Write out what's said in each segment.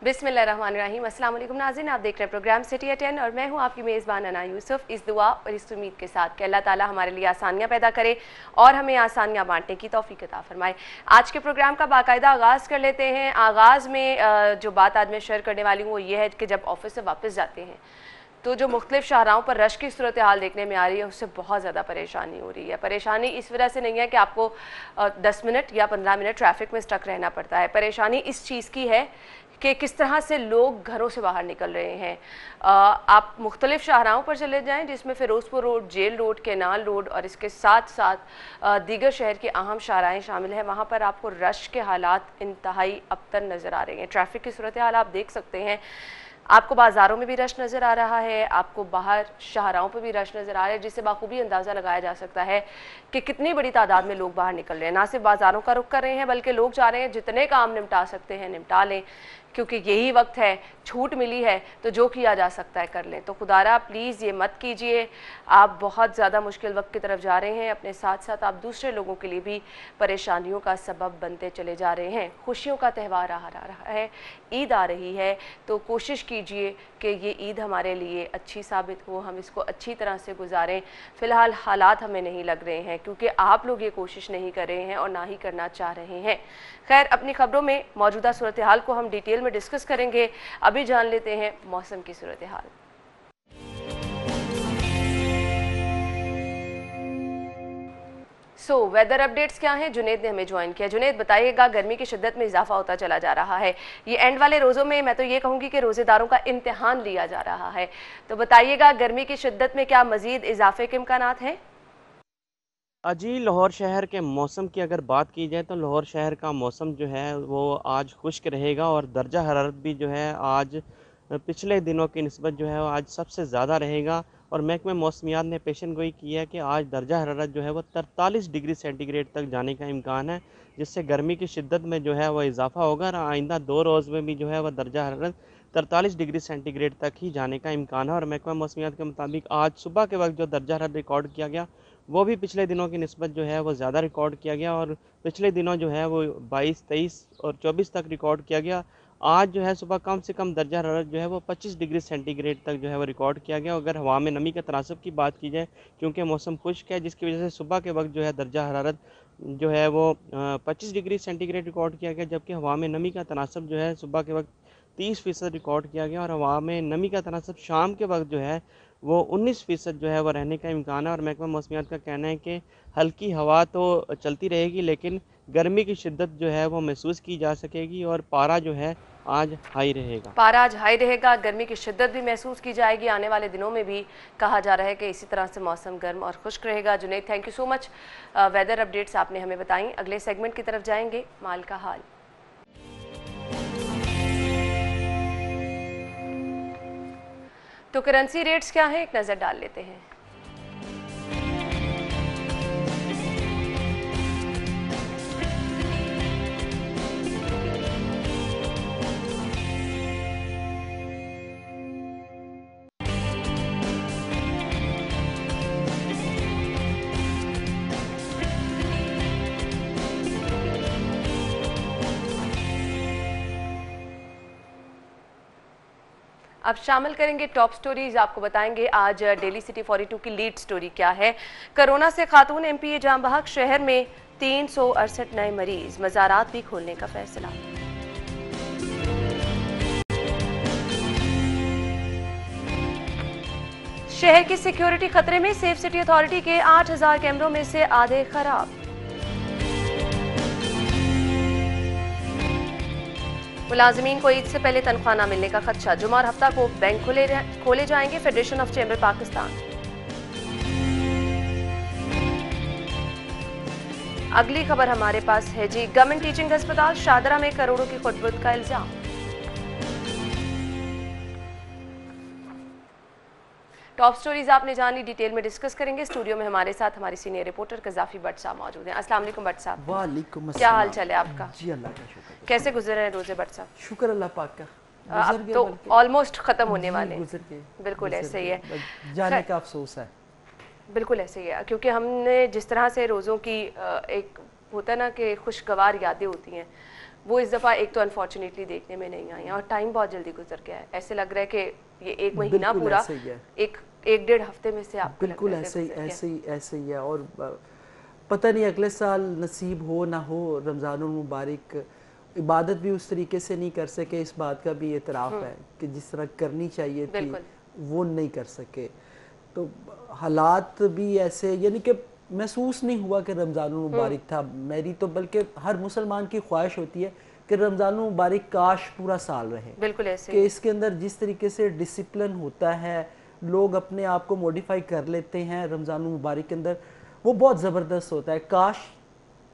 बिस्मिल्लाहिर्रहमानिर्रहीम। अस्सलाम वालेकुम नाज़रीन, आप देख रहे हैं प्रोग्राम सिटी एट 10 और मैं हूं आपकी मेज़बान अना यूसुफ। इस दुआ और इस उम्मीद के साथ कि अल्लाह ताला हमारे लिए आसानियां पैदा करे और हमें आसानियां बांटने की तौफीक अता फरमाए। आज के प्रोग्राम का बाकायदा आगाज़ कर लेते हैं। आगाज़ में जो बात आज मैं शेयर करने वाली हूँ वो ये है कि जब ऑफिस से वापस जाते हैं तो जो मुख्तलिफ शाहराहों पर रश की सूरत हाल देखने में आ रही है, उससे बहुत ज़्यादा परेशानी हो रही है। परेशानी इस वजह से नहीं है कि आपको 10 मिनट या 15 मिनट ट्रैफिक में स्टक रहना पड़ता है। परेशानी इस चीज़ की है कि किस तरह से लोग घरों से बाहर निकल रहे हैं। आप मुख्तलिफ शाहराहों पर चले जाएं जिसमें Firozpur road, jail road, canal road और इसके साथ साथ दीगर शहर की अहम शाहराएँ शामिल हैं। वहाँ पर आपको रश के हालात इंतहाई अबतर नज़र आ रहे हैं। ट्रैफिक की सूरत हाल आप देख सकते हैं। आपको बाज़ारों में भी रश नज़र आ रहा है, आपको बाहर शाहराहों पर भी रश नज़र आ रहा है, जिससे बाखूबी अंदाज़ा लगाया जा सकता है कि कितनी बड़ी तादाद में लोग बाहर निकल रहे हैं। ना सिर्फ बाज़ारों का रुख कर रहे हैं बल्कि लोग चाह रहे हैं जितने काम निपटा सकते हैं निपटा लें, क्योंकि यही वक्त है, छूट मिली है तो जो किया जा सकता है कर लें। तो खुदारा प्लीज़ ये मत कीजिए, आप बहुत ज़्यादा मुश्किल वक्त की तरफ जा रहे हैं। अपने साथ साथ आप दूसरे लोगों के लिए भी परेशानियों का सबब बनते चले जा रहे हैं। खुशियों का त्यौहार आ रहा है, ईद आ रही है, तो कोशिश कीजिए कि ये ईद हमारे लिए अच्छी साबित हो, हम इसको अच्छी तरह से गुजारें। फ़िलहाल हालात हमें नहीं लग रहे हैं क्योंकि आप लोग ये कोशिश नहीं कर रहे हैं और ना ही करना चाह रहे हैं। खैर, अपनी खबरों में मौजूदा सूरत हाल को हम डिटेल में डिस्कस करेंगे। अभी जान लेते हैं मौसम की सूरत हाल। वेदर अपडेट्स क्या हैं? जुनेद ने हमें ज्वाइन किया। जुनेद, बताइएगा, गर्मी की शिद्दत में इजाफा होता चला जा रहा है। ये एंड वाले रोज़ों में मैं तो ये कहूँगी कि रोज़ेदारों का इम्तिहान लिया जा रहा है। तो बताइएगा, गर्मी की शिद्दत में क्या मज़ीद इजाफे के इम्कानात हैं? जी, लाहौर शहर के मौसम की अगर बात की जाए तो लाहौर शहर का मौसम जो है वो आज खुश्क रहेगा और दर्जा हरारत भी जो है आज पिछले दिनों की निस्बत जो है वो आज सबसे ज़्यादा रहेगा। और महकमे मौसमियात ने पेशन गोई की है कि आज दर्जा हरारत जो है वो 43 डिग्री सेंटीग्रेड तक जाने का इम्कान है, जिससे गर्मी की शिद्दत में जो है वह इजाफा होगा और आइंदा 2 रोज़ में भी जो है वह दर्जा हरारत 43 डिग्री सेंटीग्रेड तक ही जाने का इम्कान है। और महकमा मौसमियात के मुताबिक आज सुबह के वक्त जो दर्जा हरारत रिकॉर्ड किया गया वो भी पिछले दिनों की निस्बत जो है वो ज़्यादा रिकॉर्ड किया गया और पिछले दिनों जो है वो 22, 23 और 24 तक रिकॉर्ड किया गया। आज जो है सुबह कम से कम दर्जा हरारत जो है वो 25 डिग्री सेंटीग्रेड तक जो है वो रिकॉर्ड किया गया। अगर हवा में नमी के तनासब की बात की जाए, क्योंकि मौसम खुश्क है जिसकी वजह से सुबह के वक्त जो है दर्जा हरारत जो है वो 25 डिग्री सेंटीग्रेड रिकॉर्ड किया गया, जबकि हवा में नमी का तनासब जो है सुबह के वक्त 30% रिकॉर्ड किया गया और हवा में नमी का तनासब शाम के वक्त जो है वो 19% जो है वो रहने का इम्कान है। और महकमा मौसमियात का कहना है कि हल्की हवा तो चलती रहेगी लेकिन गर्मी की शिद्दत जो है वो महसूस की जा सकेगी और पारा जो है आज हाई रहेगा। पारा आज हाई रहेगा, गर्मी की शिद्दत भी महसूस की जाएगी। आने वाले दिनों में भी कहा जा रहा है कि इसी तरह से मौसम गर्म और खुश्क रहेगा। Junaid, thank you so much, weather updates आपने हमें बताई। अगले सेगमेंट की तरफ जाएंगे, माल का हाल। तो करेंसी रेट्स क्या हैं, एक नज़र डाल लेते हैं। अब शामिल करेंगे टॉप स्टोरीज। आपको बताएंगे आज डेली सिटी 42 की लीड स्टोरी क्या है। कोरोना से खातून एमपी जाम बहक, शहर में 368 नए मरीज, मज़ारात भी खोलने का फैसला। शहर की सिक्योरिटी खतरे में, सेफ सिटी अथॉरिटी के 8000 कैमरों में से आधे खराब। मुलाजमीन को ईद से पहले तनख्वाह न मिलने का खदशा, जुमा और हफ्ता को बैंक खोले जाएंगे। Federation of chamber Pakistan. अगली खबर हमारे पास है जी, गवर्नमेंट टीचिंग अस्पताल शादरा में करोड़ों की खुदबुद का इल्जाम। टॉप स्टोरीज आपने जान ली, डिटेल में डिस्कस करेंगे। स्टूडियो में हमारे साथ हमारे सीनियर रिपोर्टर कज़ाफी भट्ट साहब मौजूद हैं। अस्सलाम वालेकुम भट्ट साहब। वालेकुम क्या हाल चाल है आपका? जी अल्लाह का शुक्र। कैसे गुजर रहे हैं रोजे भट्ट साहब? शुक्र अल्लाह पाक का। अब तो ऑलमोस्ट खत्म होने वाले हैं। गुजर के बिल्कुल ऐसे ही है, जाने का अफसोस है। बिल्कुल ऐसे ही है, क्योंकि हमने जिस तरह से रोज़ों की एक होता है ना कि खुशगवार यादें होती हैं, वो इस दफ़ा एक तो अनफॉर्चुनेटली देखने में नहीं आई हैं और टाइम बहुत जल्दी गुजर गया है। ऐसे लग रहा है कि ये एक महीना पूरा एक डेढ़ हफ्ते में से आपको बिल्कुल ऐसे ही है। और पता नहीं अगले साल नसीब हो ना हो रमज़ानुल मुबारक इबादत भी उस तरीके से नहीं कर सके, इस बात का भी एतराफ़ है कि जिस तरह करनी चाहिए थी वो नहीं कर सके। तो हालात भी ऐसे, यानी कि महसूस नहीं हुआ कि रमज़ानुल मुबारक था। मेरी तो बल्कि हर मुसलमान की ख्वाहिश होती है कि रमज़ानुल मुबारक काश पूरा साल रहे। बिल्कुल ऐसे कि इसके अंदर जिस तरीके से डिसिप्लिन होता है, लोग अपने आप को मॉडिफाई कर लेते हैं रमज़ानुल मुबारक के अंदर, वो बहुत ज़बरदस्त होता है। काश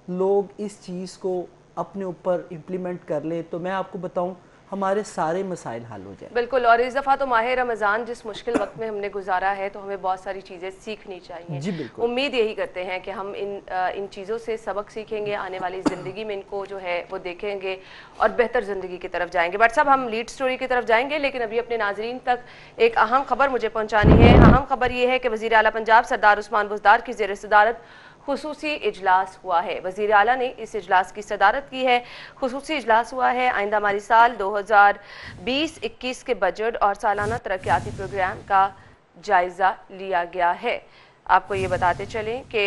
लोग इस चीज़ को अपने ऊपर इम्प्लीमेंट कर ले तो मैं आपको बताऊं हमारे सारे मसाइल हल हो जाए। बिल्कुल। और इस दफ़ा तो माह रमज़ान जिस मुश्किल वक्त में हमने गुजारा है तो हमें बहुत सारी चीज़ें सीखनी चाहिए। जी बिल्कुल। उम्मीद यही करते हैं कि हम इन चीज़ों से सबक सीखेंगे, आने वाली ज़िंदगी में इनको जो है वो देखेंगे और बेहतर ज़िंदगी की तरफ जाएंगे। बट साहब हम लीड स्टोरी की तरफ जाएंगे, लेकिन अभी अपने नाजरीन तक एक अहम खबर मुझे पहुँचानी है। अहम खबर ये है कि वज़ीर आला पंजाब सरदार उस्मान बुज़दार की ज़ेर सदारत खुसूसी इजलास हुआ है। वज़ीर आला ने इस इजलास की सदारत की है। खुसूसी इजलास हुआ है आइंदा माली साल 2020-21 के बजट और सालाना तरक्याती प्रोग्राम का जायज़ा लिया गया है। आपको ये बताते चलें कि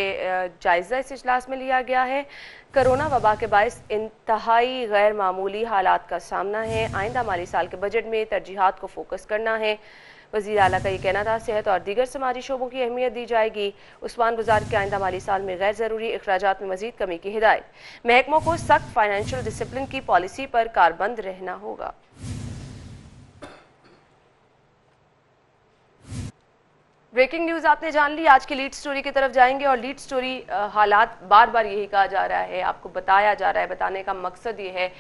जायज़ा इस इजलास में लिया गया है। कोरोना वबा के बायस इंतहाई गैर मामूली हालात का सामना है। आइंदा माली साल के बजट में तरजीहात को फोकस करना है। वज़ीर आला का ये कहना था सेहत और दीगर समाजी शोबों की अहमियत दी जाएगी। उस्मान बुज़दार के आइंदा माली साल में गैर ज़रूरी अखराजात में मज़ीद कमी की हिदायत। महकमों को सख्त फाइनेंशियल डिसिप्लिन की पॉलिसी पर कारबंद रहना होगा। ब्रेकिंग न्यूज़ आपने जान ली। आज की लीड स्टोरी की तरफ जाएंगे और लीड स्टोरी हालात बार बार यही कहा जा रहा है, आपको बताया जा रहा है, बताने का मकसद ये है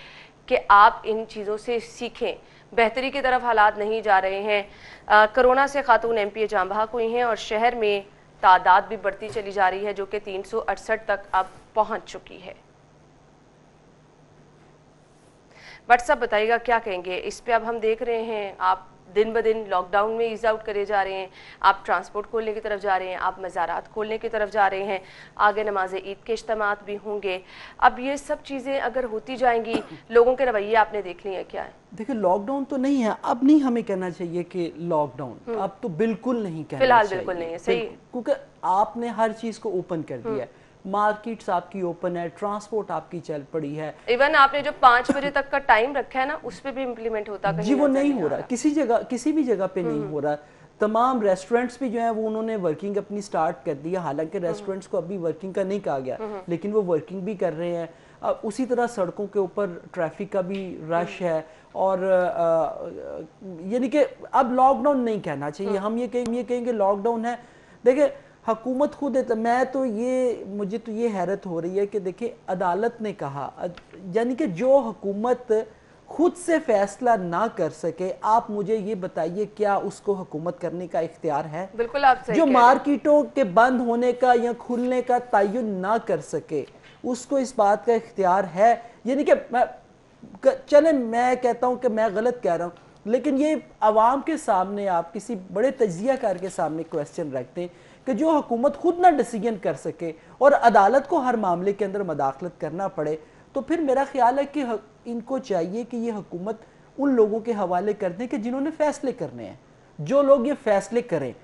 कि आप इन चीज़ों से सीखें। बेहतरी की तरफ हालात नहीं जा रहे हैं। कोरोना से खातून एमपीए जाँ बहक हुई हैं और शहर में तादाद भी बढ़ती चली जा रही है जो कि 368 तक अब पहुंच चुकी है। बट सब बताइएगा क्या कहेंगे इस पे। अब हम देख रहे हैं आप दिन ब दिन लॉकडाउन में ईज आउट करे जा रहे हैं, आप ट्रांसपोर्ट खोलने की तरफ जा रहे हैं, आप मज़ारात खोलने की तरफ जा रहे हैं, आगे नमाज ईद के इज्तिमात भी होंगे। अब ये सब चीज़ें अगर होती जाएंगी, लोगों के रवैये आपने देख लिए हैं क्या है? देखिए लॉकडाउन तो नहीं है, अब नहीं हमें कहना चाहिए कि लॉकडाउन, अब तो बिल्कुल नहीं कहना फिलहाल चाहिए। बिल्कुल नहीं है, सही, क्योंकि आपने हर चीज़ को ओपन कर दिया है। मार्केट्स आपकी ओपन है, ट्रांसपोर्ट आपकी चल पड़ी है। इवन आपने जो 5 बजे तक का टाइम रखा है ना, उस पर भी इम्प्लीमेंट होता जी वो नहीं हो रहा, किसी जगह किसी भी जगह पे नहीं हो रहा। तमाम रेस्टोरेंट्स भी जो है वो उन्होंने वर्किंग अपनी स्टार्ट कर दी है। हालांकि रेस्टोरेंट्स को अभी वर्किंग का नहीं कहा गया, लेकिन वो वर्किंग भी कर रहे हैं। अब उसी तरह सड़कों के ऊपर ट्रैफिक का भी रश है। और यानी कि अब लॉकडाउन नहीं कहना चाहिए, हम ये कहेंगे लॉकडाउन है। देखिए हुकूमत खुद है, मुझे तो ये हैरत हो रही है कि देखिए अदालत ने कहा, यानी कि जो हुकूमत खुद से फैसला ना कर सके, आप मुझे ये बताइए क्या उसको हुकूमत करने का इख्तियार है? बिल्कुल आप सही जो कह रहे हैं। मार्केटों के बंद होने का या खुलने का तयन ना कर सके, उसको इस बात का इख्तियार है? यानी कि चले मैं कहता हूं कि मैं गलत कह रहा हूं, लेकिन ये आवाम के सामने आप किसी बड़े तज्जियाकार के सामने क्वेश्चन रखते हैं कि जो हुकूमत खुद ना डिसीजन कर सके और अदालत को हर मामले के अंदर मदाखलत करना पड़े, तो फिर मेरा ख्याल है कि इनको चाहिए कि ये हुकूमत उन लोगों के हवाले कर दें कि जिन्होंने फैसले करने हैं, जो लोग ये फैसले करें।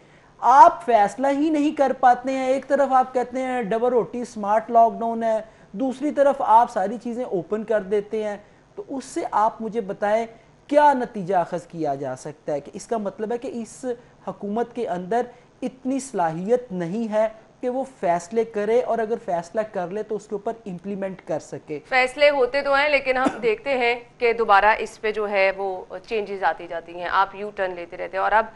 आप फैसला ही नहीं कर पाते हैं। एक तरफ आप कहते हैं डबल रोटी स्मार्ट लॉकडाउन है, दूसरी तरफ आप सारी चीज़ें ओपन कर देते हैं। तो उससे आप मुझे बताएं क्या नतीजा अखज़ किया जा सकता है? कि इसका मतलब है कि इस हुकूमत के अंदर इतनी सलाहियत नहीं है कि वो फैसले करे, और अगर फैसला कर ले तो उसके ऊपर इम्प्लीमेंट कर सके। फैसले होते तो हैं, लेकिन हम देखते हैं कि दोबारा इस पे जो है वो चेंजेस आती जाती हैं, आप यू टर्न लेते रहते हैं। और अब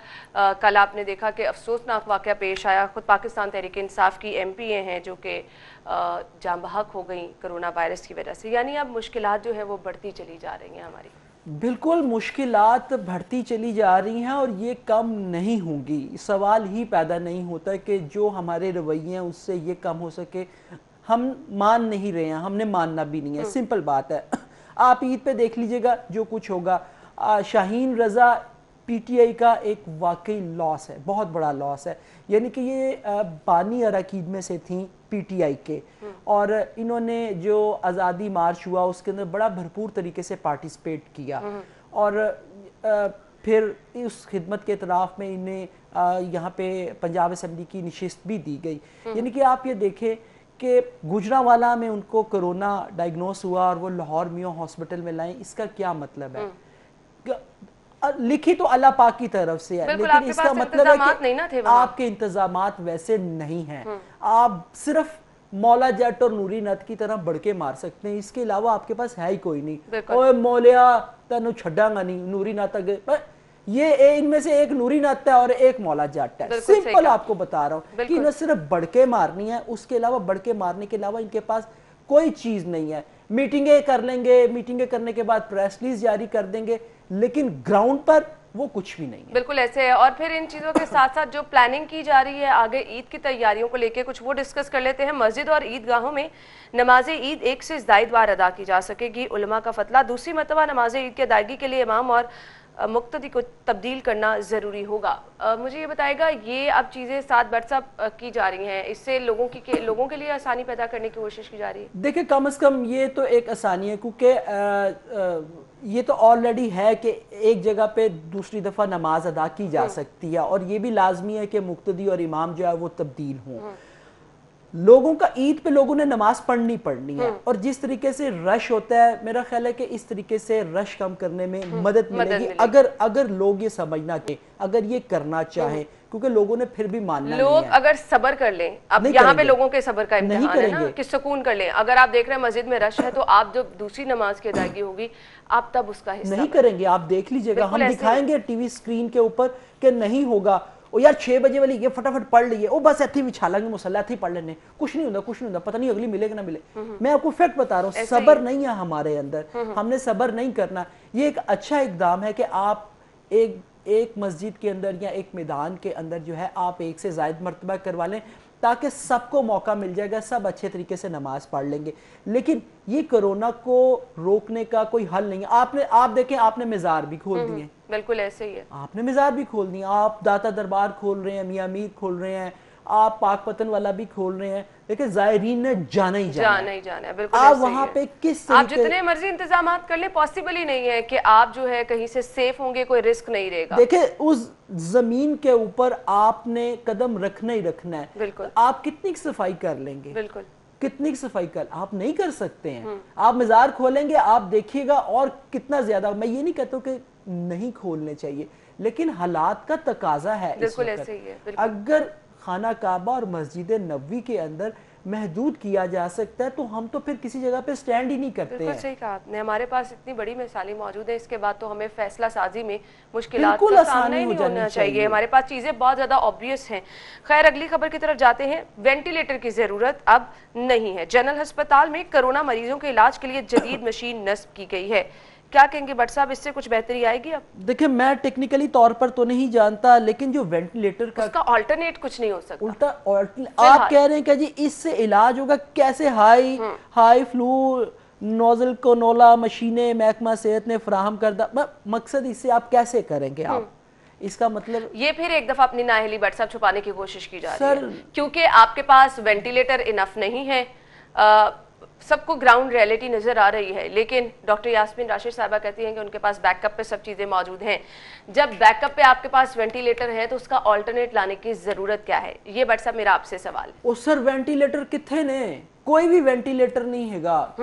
कल आपने देखा कि अफसोसनाक वाक़या पेश आया। खुद पाकिस्तान तहरीक इंसाफ की एमपीए हैं जो कि जाँ बहक हो गई कोरोना वायरस की वजह से। यानी अब मुश्किलात जो है वो बढ़ती चली जा रही हैं हमारी। बिल्कुल मुश्किलात बढ़ती चली जा रही हैं और ये कम नहीं होंगी। सवाल ही पैदा नहीं होता कि जो हमारे रवैये हैं उससे ये कम हो सके। हम मान नहीं रहे हैं, हमने मानना भी नहीं है, सिंपल बात है। आप ईद पे देख लीजिएगा जो कुछ होगा। शाहीन रज़ा पीटीआई का एक वाकई लॉस है, बहुत बड़ा लॉस है। यानी कि ये बानी अरकान में से थी पीटीआई के, और इन्होंने जो आज़ादी मार्च हुआ उसके अंदर बड़ा भरपूर तरीके से पार्टिसिपेट किया, और फिर उस खिदमत के इतराफ़ में इन्हें यहाँ पे पंजाब असम्बली की नशिस्त भी दी गई। यानी कि आप ये देखें कि गुजरांवाला में उनको कोरोना डायग्नोस हुआ और वो लाहौर मियां हॉस्पिटल में लाए, इसका क्या मतलब है? लिखी तो अल्लाह पाक की तरफ से है, लेकिन इसका मतलब है कि आपके इंतजामात वैसे नहीं हैं। आप सिर्फ मौला जट और नूरी नत की तरह बढ़के मार सकते हैं, इसके अलावा आपके पास है ही कोई नहीं। ओए मौलिया तेनू छड्डांगा नहीं, नूरी नत अगे ये इनमें से एक नूरी नत है और एक मौला जट है। सिंपल आपको बता रहा हूँ कि इन्हें सिर्फ बढ़के मारनी है, उसके अलावा बढ़के मारने के अलावा इनके पास कोई चीज नहीं है। मीटिंगें कर लेंगे, मीटिंगें करने के बाद प्रेस रिलीज जारी कर देंगे, लेकिन ग्राउंड पर वो कुछ भी नहीं है। बिल्कुल ऐसे है। और फिर इन चीज़ों के साथ साथ जो प्लानिंग की जा रही है आगे ईद की तैयारियों को लेके, कुछ वो डिस्कस कर लेते हैं। मस्जिद और ईदगाहों में नमाज ईद एक से ज़ायद बार अदा की जा सकेगी, उलमा का फतला। दूसरी मरतबा नमाज ईद की अदायगी के लिए इमाम और मुक्तदी को तब्दील करना ज़रूरी होगा। मुझे ये बताएगा, ये अब चीज़ें साथ व्हाट्सअप की जा रही हैं, इससे लोगों के लिए आसानी पैदा करने की कोशिश की जा रही है? देखिए, कम से कम ये तो एक आसानी है, क्योंकि ये तो ऑलरेडी है कि एक जगह पे दूसरी दफ़ा नमाज अदा की जा सकती है, और ये भी लाजमी है कि मुक्तदी और इमाम जो है वो तब्दील हों। लोगों का ईद पे लोगों ने नमाज पढ़नी है, और जिस तरीके से रश होता है, मेरा ख्याल है कि इस तरीके से रश कम करने में मदद मिलेगी अगर लोग ये समझना कि अगर ये करना चाहें, क्योंकि लोगों ने फिर भी मानना नहीं है। अगर सब्र कर लें, अब यहाँ पे लोगों के सब्र का इम्तिहान है ना कि सुकून कर लें। अगर आप देख रहे हैं मस्जिद में रश है, तो आप जब दूसरी नमाज की अदायगी होगी आप तब उसका हिस्सा नहीं करेंगे। आप देख लीजिएगा, हम दिखाएंगे टीवी स्क्रीन के ऊपर कि नहीं होगा। ओ यार 6 बजे वाली ये फटाफट पढ़ लीजिए, ओ बस ऐसे बिछा लेंगे मुसल्ला, ऐसे ही पढ़ लेने, कुछ नहीं होता, पता नहीं अगली मिलेगा ना मिले। मैं आपको फैक्ट बता रहा हूँ, सब्र नहीं है हमारे अंदर, हमने सब्र नहीं करना। ये एक अच्छा इकदाम है कि आप एक मस्जिद के अंदर या एक मैदान के अंदर जो है आप एक से ज़ायद मरतबा करवा लें, ताकि सबको मौका मिल जाएगा, सब अच्छे तरीके से नमाज पढ़ लेंगे। लेकिन ये कोरोना को रोकने का कोई हल नहीं है। आप देखें, आपने मज़ार भी खोल दिए, बिल्कुल ऐसे ही है, आपने मज़ार भी खोल दिए, आप दाता दरबार खोल रहे हैं, मियां मीर खोल रहे हैं, आप पाक पतन वाला भी खोल रहे हैं, लेकिन जायरीन ने जाना ही जाना है। बिल्कुल आप वहाँ पे किस आप जितने मर्जी इंतजाम कर ले, पॉसिबल ही नहीं है कि आप जो है कहीं से सेफ होंगे, कोई रिस्क नहीं रहेगा। देखिए, उस जमीन के ऊपर आपने कदम रखना ही रखना है। बिल्कुल। आप कितनी सफाई कर लेंगे? बिल्कुल, कितनी सफाई कर आप नहीं कर सकते हैं। आप मज़ार खोलेंगे, आप देखिएगा, और कितना ज्यादा। मैं ये नहीं कहता हूँ कि नहीं खोलने चाहिए, लेकिन हालात का तकाजा है। बिल्कुल ऐसे ही है। अगर खाना काबा और मस्जिद नबवी के अंदर महदूद किया जा सकता है, तो हम तो फिर किसी जगह पे स्टैंड ही नहीं करते हैं। सही कहा आपने। हमारे पास इतनी बड़ी मिसालें मौजूद है, इसके बाद तो हमें फैसला साजी में मुश्किलात का सामना ही नहीं होना चाहिए। हमारे पास चीजें बहुत ज्यादा ऑब्वियस हैं। खैर, अगली खबर की तरफ जाते हैं। वेंटिलेटर की जरूरत अब नहीं है। जनरल अस्पताल में कोरोना मरीजों के इलाज के लिए जदीद मशीन नस्ब की गई है। क्या कहेंगे भट्ट साहब, इससे कुछ बेहतरी आएगी? अब देखिए, मैं टेक्निकली तौर पर तो नहीं जानता, लेकिन जो वेंटिलेटर का उसका अल्टरनेट कुछ नहीं हो सकता। उल्टा आप कह रहे हैं कि जी इससे इलाज होगा कैसे? हाई फ्लू नोजल कोनोला मशीनें महकमा सेहत ने फराहम करदा, मकसद इससे आप कैसे करेंगे? आप इसका मतलब ये फिर एक दफा अपनी नाअहली भट्ट साहब छुपाने की कोशिश की जा रही है, क्योंकि आपके पास वेंटिलेटर इनफ नहीं है। सबको ग्राउंड रियलिटी नजर आ रही है, लेकिन डॉक्टर यास्मीन राशिद साहिबा कहती हैं कि उनके पास बैकअप पे सब चीजें मौजूद हैं। जब बैकअप पे आपके पास वेंटिलेटर है, तो उसका ऑल्टरनेट लाने की जरूरत क्या है? ये भट्ट साहब मेरा आपसे सवाल है। सर, वेंटिलेटर कितने ने? कोई भी वेंटिलेटर नहीं हैगा।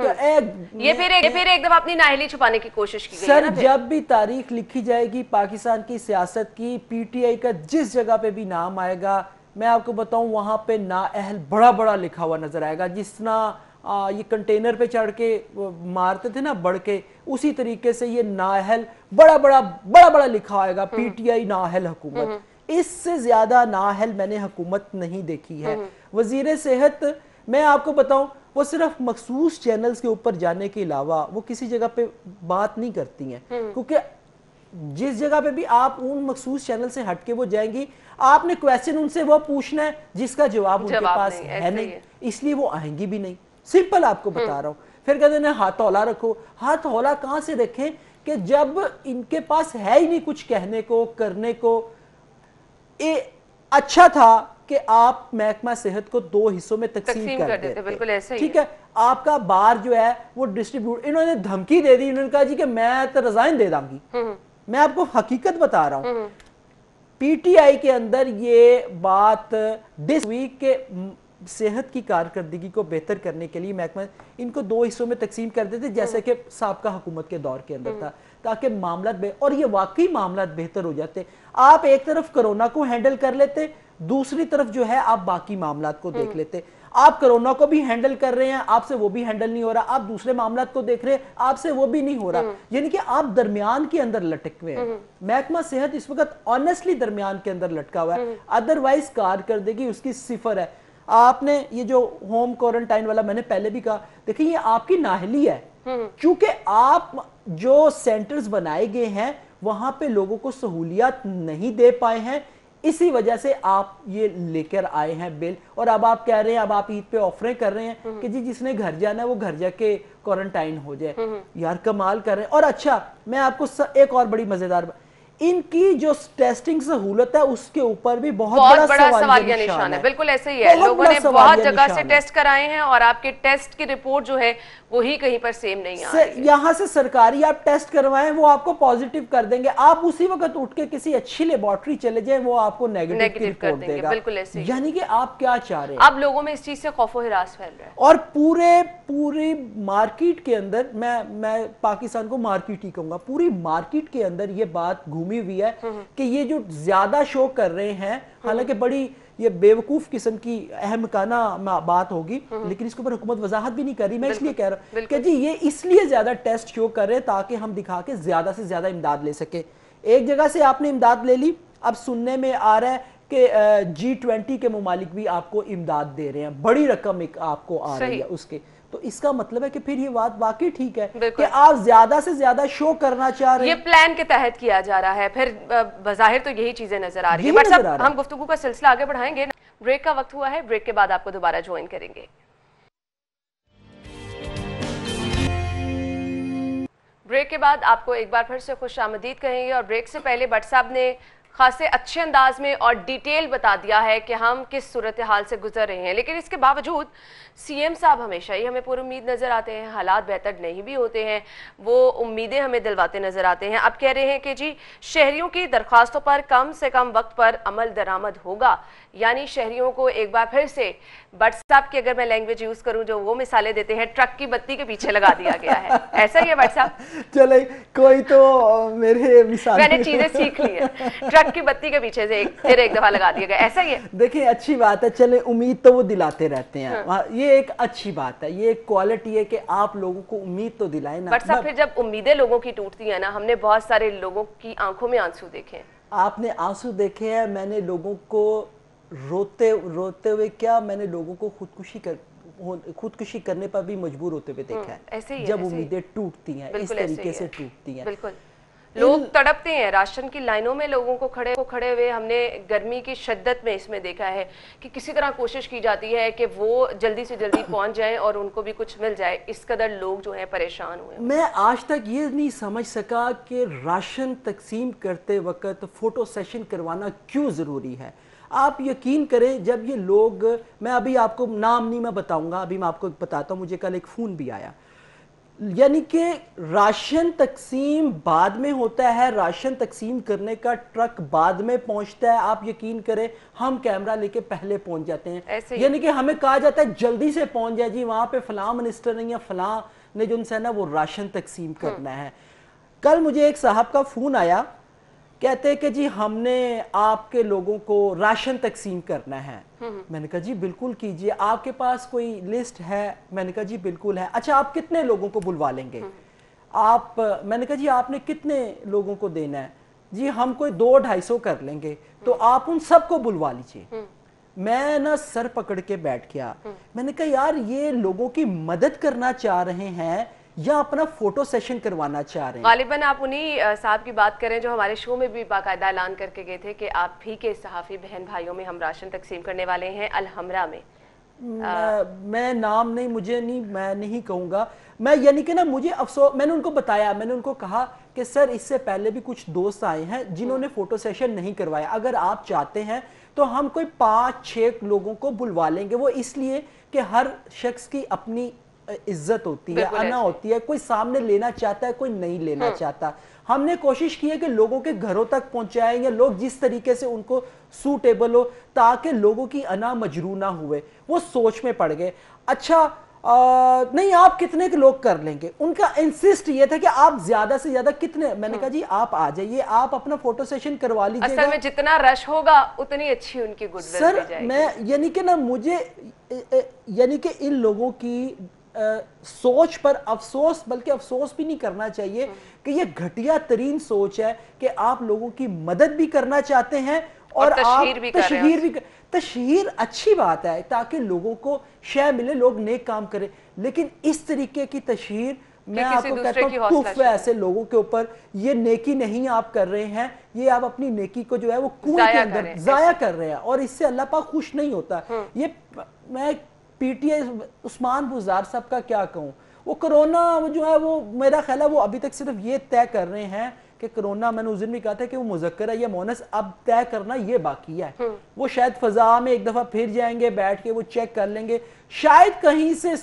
ये फिर एक दफा अपनी नाअहली छुपाने की कोशिश की गई सर। जब भी तारीख लिखी जाएगी पाकिस्तान की सियासत की, पीटीआई का जिस जगह पे भी नाम आएगा, मैं आपको बताऊं, वहां पे नाअहल बड़ा बड़ा लिखा हुआ नजर आएगा। जिस तरह ये कंटेनर पे चढ़ के मारते थे ना बढ़ के, उसी तरीके से ये नाअहल बड़ा बड़ा लिखा आएगा, पीटीआई नाअहल हुकूमत। इससे ज्यादा नाअहल मैंने हुकूमत नहीं देखी है। वजीर सेहत, मैं आपको बताऊं, वो सिर्फ मखसूस चैनल्स के ऊपर जाने के अलावा वो किसी जगह पे बात नहीं करती हैं, क्योंकि जिस जगह पे भी आप उन मखसूस चैनल से हटके वो जाएंगी, आपने क्वेश्चन उनसे वो पूछना है जिसका जवाब उनके पास है नहीं, इसलिए वो आएंगी भी नहीं। सिंपल आपको बता रहा हूं। फिर कहते हैं हाथ हौला रखो। हाथ हौला कहां से रखें कि जब इनके पास है ही नहीं कुछ कहने को करने को, अच्छा था कि आप महकमा सेहत को 2 हिस्सों में तकसीम कर देते। बिल्कुल ऐसा ही ठीक है, आपका बार जो है वो डिस्ट्रीब्यूट, इन्होंने धमकी दे दी, इन्होंने कहा जी कि मैं तो रिजाइन दे दूंगी। मैं आपको हकीकत बता रहा हूं, पीटीआई के अंदर ये बात दिस वीक के सेहत की कारकर्दगी को बेहतर करने के लिए महकमा इनको 2 हिस्सों में तकसीम कर देते, जैसे कि साबका हुकूमत के दौर के अंदर था, ताकि मामला और ये वाकई मामला बेहतर हो जाते। आप एक तरफ कोरोना को हैंडल कर लेते, दूसरी तरफ जो है आप बाकी मामला को देख लेते। आप कोरोना को भी हैंडल कर रहे हैं, आपसे वो भी हैंडल नहीं हो रहा, आप दूसरे मामला को देख रहे हैं, आपसे वो भी नहीं हो रहा, यानी कि आप दरमियान के अंदर लटक हुए हैं। महकमा सेहत इस वक्त ऑनेस्टली दरमियान के अंदर लटका हुआ है, अदरवाइज कारकर्दगी उसकी सिफर है। आपने ये जो होम क्वारंटाइन वाला मैंने पहले भी कहा, देखिए ये आपकी नाहली है, क्योंकि आप जो सेंटर्स बनाए गए हैं वहां पे लोगों को सहूलियत नहीं दे पाए हैं, इसी वजह से आप ये लेकर आए हैं बिल। और अब आप कह रहे हैं, अब आप ईद पे ऑफरें कर रहे हैं कि जी जिसने घर जाना है वो घर जाके क्वारंटाइन हो जाए। यार कमाल कर रहे हैं। और अच्छा, मैं आपको एक और बड़ी मजेदार, इनकी जो टेस्टिंग सहूलत है उसके ऊपर भी बहुत बड़ा सवालिया निशान है। बिल्कुल ऐसे ही है, लोगों ने बहुत जगह से टेस्ट कराए हैं और आपके टेस्ट की रिपोर्ट जो है वो ही कहीं पर सेम नहीं आ रही है। यहाँ से सरकारी आप टेस्ट करवाएं, वो आपको पॉजिटिव कर देंगे, आप उसी वक्त उठ के किसी अच्छी लेबोरेटरी चले जाएं, वो आपको नेगेटिव रिपोर्ट देगा। बिल्कुल ऐसे ही। यानी कि आप क्या चाह रहे हैं? अब लोगों में इस चीज से खौफो हिरास फैल रहा है। और पूरी मार्केट के अंदर, मैं पाकिस्तान को मार्केट ही कहूंगा, पूरी मार्केट के अंदर ये बात घूमी हुई है कि ये जो ज्यादा शो कर रहे हैं, हालांकि बड़ी ये बेवकूफ किस्म की अहमकाना बात होगी, लेकिन इसके ऊपर हुकूमत वजाहत भी नहीं कर रही। मैं इसलिए कह रहा हूं कि जी ये इसलिए ज्यादा टेस्ट शो कर रहे हैं ताकि हम दिखा के ज्यादा से ज्यादा इमदाद ले सके। एक जगह से आपने इमदाद ले ली, अब सुनने में आ रहा है कि G20 के मुमालिक भी आपको इमदाद दे रहे हैं, बड़ी रकम एक आपको आ रही है उसके। तो इसका मतलब है कि फिर ये बात वाकई ठीक है कि आप ज्यादा से ज्यादा शो करना चाह रहे हैं। ये प्लान के तहत किया जा रहा है, फिर बज़ाहिर तो यही चीजें नजर आ रही है। बट सब हम गुफ्तगू का सिलसिला आगे बढ़ाएंगे। ब्रेक का वक्त हुआ है, ब्रेक के बाद आपको दोबारा ज्वाइन करेंगे। ब्रेक के बाद आपको एक बार फिर से खुश आमदीद कहेंगे। और ब्रेक से पहले भट्ट साहब ने खासे अच्छे अंदाज में और डिटेल बता दिया है कि हम किस सूरत हाल से गुजर रहे हैं, लेकिन इसके बावजूद सीएम साहब हमेशा ही हमें पुरुम्मीद नजर आते हैं। हालात बेहतर नहीं भी होते हैं, वो उम्मीदें हमें दिलवाते नजर आते हैं। अब कह रहे हैं कि जी शहरियों की दरख्वास्तों पर कम से कम वक्त पर अमल दरामद होगा, यानी शहरियों को एक बार फिर से भट्ट साहब की अगर मैं लैंग्वेज यूज करूं जो वो मिसालें देते हैं, ट्रक की बत्ती के पीछे लगा दिया गया है। ऐसा ही है भट्ट साहब? चले कोई तो मेरे मिसाल मैंने चीजें सीख ली है, ट्रक की बत्ती के पीछे से फिर एक दफा लगा दिया गया, ऐसा ही है? देखिए अच्छी बात है, चले उम्मीद तो वो दिलाते रहते हैं। हाँ। ये एक अच्छी बात है, ये एक क्वालिटी है कि आप लोगों को उम्मीद तो दिलाए ना। बट साहब फिर जब उम्मीदें लोगों की टूटती है ना, हमने बहुत सारे लोगों की आंखों में आंसू देखे हैं। आपने आंसू देखे हैं, मैंने लोगों को रोते हुए, क्या मैंने लोगों को खुदकुशी करने पर भी मजबूर होते हुए देखा है। ऐसे ही है, जब उम्मीदें टूटती हैं इस तरीके से टूटती हैं। बिल्कुल लोग तड़पते हैं, राशन की लाइनों में लोगों को खड़े हुए हमने गर्मी की शिद्दत में इसमें देखा है कि किसी तरह कोशिश की जाती है कि वो जल्दी से जल्दी पहुंच जाएं और उनको भी कुछ मिल जाए। इस कदर लोग जो हैं परेशान हुए। मैं आज तक ये नहीं समझ सका कि राशन तकसीम करते वक्त फोटो सेशन करवाना क्यों ज़रूरी है। आप यकीन करें, जब ये लोग, मैं अभी आपको नाम नहीं मैं बताऊंगा, अभी मैं आपको बताता हूं, मुझे कल एक फ़ोन भी आया, यानी कि राशन तकसीम बाद में होता है, राशन तकसीम करने का ट्रक बाद में पहुंचता है। आप यकीन करें हम कैमरा लेके पहले पहुंच जाते हैं, यानी कि हमें कहा जाता है जल्दी से पहुंच जाए जी, वहां पे फलां मिनिस्टर नहीं या फलां ने जो उनसे ना वो राशन तकसीम करना है। कल मुझे एक साहब का फोन आया, कहते हैं कि जी हमने आपके लोगों को राशन तकसीम करना है। मैंने कहा जी बिल्कुल कीजिए, आपके पास कोई लिस्ट है? मैंने कहा जी बिल्कुल है। अच्छा आप कितने लोगों को बुलवा लेंगे आप? मैंने कहा जी आपने कितने लोगों को देना है? जी हम कोई 200-250 कर लेंगे। तो आप उन सबको बुलवा लीजिए। मैं ना सर पकड़ के बैठ गया। मैंने कहा यार ये लोगों की मदद करना चाह रहे हैं या अपना फोटो सेशन करवाना चाह रहे हैं? गालिबन आप उन्हीं साहब की बात करें जो हमारे शो में भी बाकायदा ऐलान करके गए थे कि आप भी के सहाफ़ी बहन भाइयों में हम राशन तकसीम करने वाले हैं अलहमरा में। मैं नाम नहीं, मुझे नहीं, मैं नहीं कहूँगा मैं, यानी कि ना मुझे अफसोस, मैंने उनको बताया, मैंने उनको कहा कि सर इससे पहले भी कुछ दोस्त आए हैं जिन्होंने फोटो सेशन नहीं करवाया, अगर आप चाहते हैं तो हम कोई 5-6 लोगों को बुलवा लेंगे। वो इसलिए कि हर शख्स की अपनी इज्जत होती है, अना होती है, कोई सामने लेना चाहता है, कोई नहीं लेना चाहता। हमने कोशिश की है कि लोगों के घरों तक पहुंचाएं या लोग जिस तरीके से उनको सूटेबल हो, ताकि लोगों की अना मजरू ना हुए। वो सोच में पड़ गए, अच्छा नहीं आप कितने के लोग कर लेंगे। उनका इंसिस्ट ये था कि आप ज्यादा से ज्यादा कितने, मैंने कहा जी आप आ जाइए, आप अपना फोटो सेशन करवा लीजिएगा। असल में जितना रश होगा उतनी अच्छी उनकी गुडविल सर भी जाएगी। मैं यानी कि ना मुझे यानी कि इन लोगों की सोच पर अफसोस, बल्कि अफसोस भी नहीं करना चाहिए कि ये घटिया तरीन सोच है कि आप लोगों की मदद भी करना चाहते हैं और तशहीर आप भी कर रहे हैं। तशहीर अच्छी बात है ताकि लोगों को शय मिले, लोग नेक काम करें, लेकिन इस तरीके की तशहीर मैं आपको कहता हूँ तुफ है ऐसे लोगों के ऊपर। ये नेकी नहीं आप कर रहे हैं, ये आप अपनी नेकी को जो है वो कुएं के अंदर जाया कर रहे हैं और इससे अल्लाह पाक खुश नहीं होता। ये मैं पीटीआई उस्मान बुज़दार साहब का क्या कहूँ, वो कोरोना जो है वो मेरा ख्याल है वो अभी तक सिर्फ ये तय कर रहे हैं कि कोरोना, मैंने उस दिन भी कहा था कि वो मुज़क्कर है या मोनस, अब तय करना ये बाकी है। वो शायद फजा में एक दफा फिर जाएंगे, बैठ के वो चेक कर लेंगे, शायद कहीं से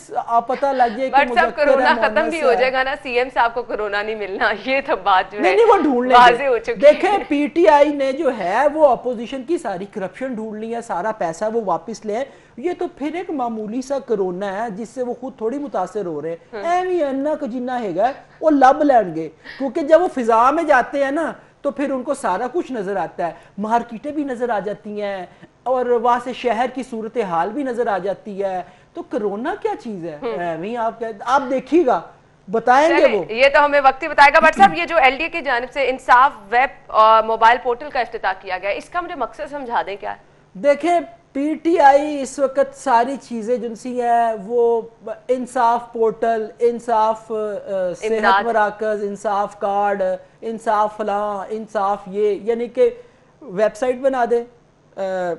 पता लग जाए कि मुज़क्कर कोरोना है, खत्म भी हो जाएगा ना, सीएम साहब को कोरोना नहीं मिलना, ये तो बात जो है नहीं वो ढूंढ वाज़ेह हो चुकी है। देखें पीटीआई ने जो है वो अपोजिशन की सारी करप्शन ढूंढ ली है, सारा पैसा वो वापस ले, ये तो फिर एक मामूली सा कोरोना है जिससे वो खुद थोड़ी मुतासिर हो रहे हैं। एवी अन्ना को जिन्ना हैगा वो लब लेंगे, क्योंकि जब वो फिजा में जाते हैं ना तो फिर उनको सारा कुछ नजर आता है, मार्केटें भी नजर आ जाती हैं और वहां से शहर की सूरत हाल भी नजर आ जाती है। तो कोरोना क्या चीज है, आप देखिएगा, बताएंगे वो। ये तो हमें वक्त ही बताएगा। बट साहब ये जो एलडीए की जानिब से इंसाफ वेब और मोबाइल पोर्टल का इफ्तिताह किया गया, इसका मुझे मकसद समझा दें क्या है? देखें पीटीआई इस वक्त सारी चीजें जिनसी है वो इंसाफ पोर्टल, इंसाफ सेहत मराकज, इंसाफ कार्ड, इंसाफ फलां, इंसाफ ये, यानी कि वेबसाइट बना दे,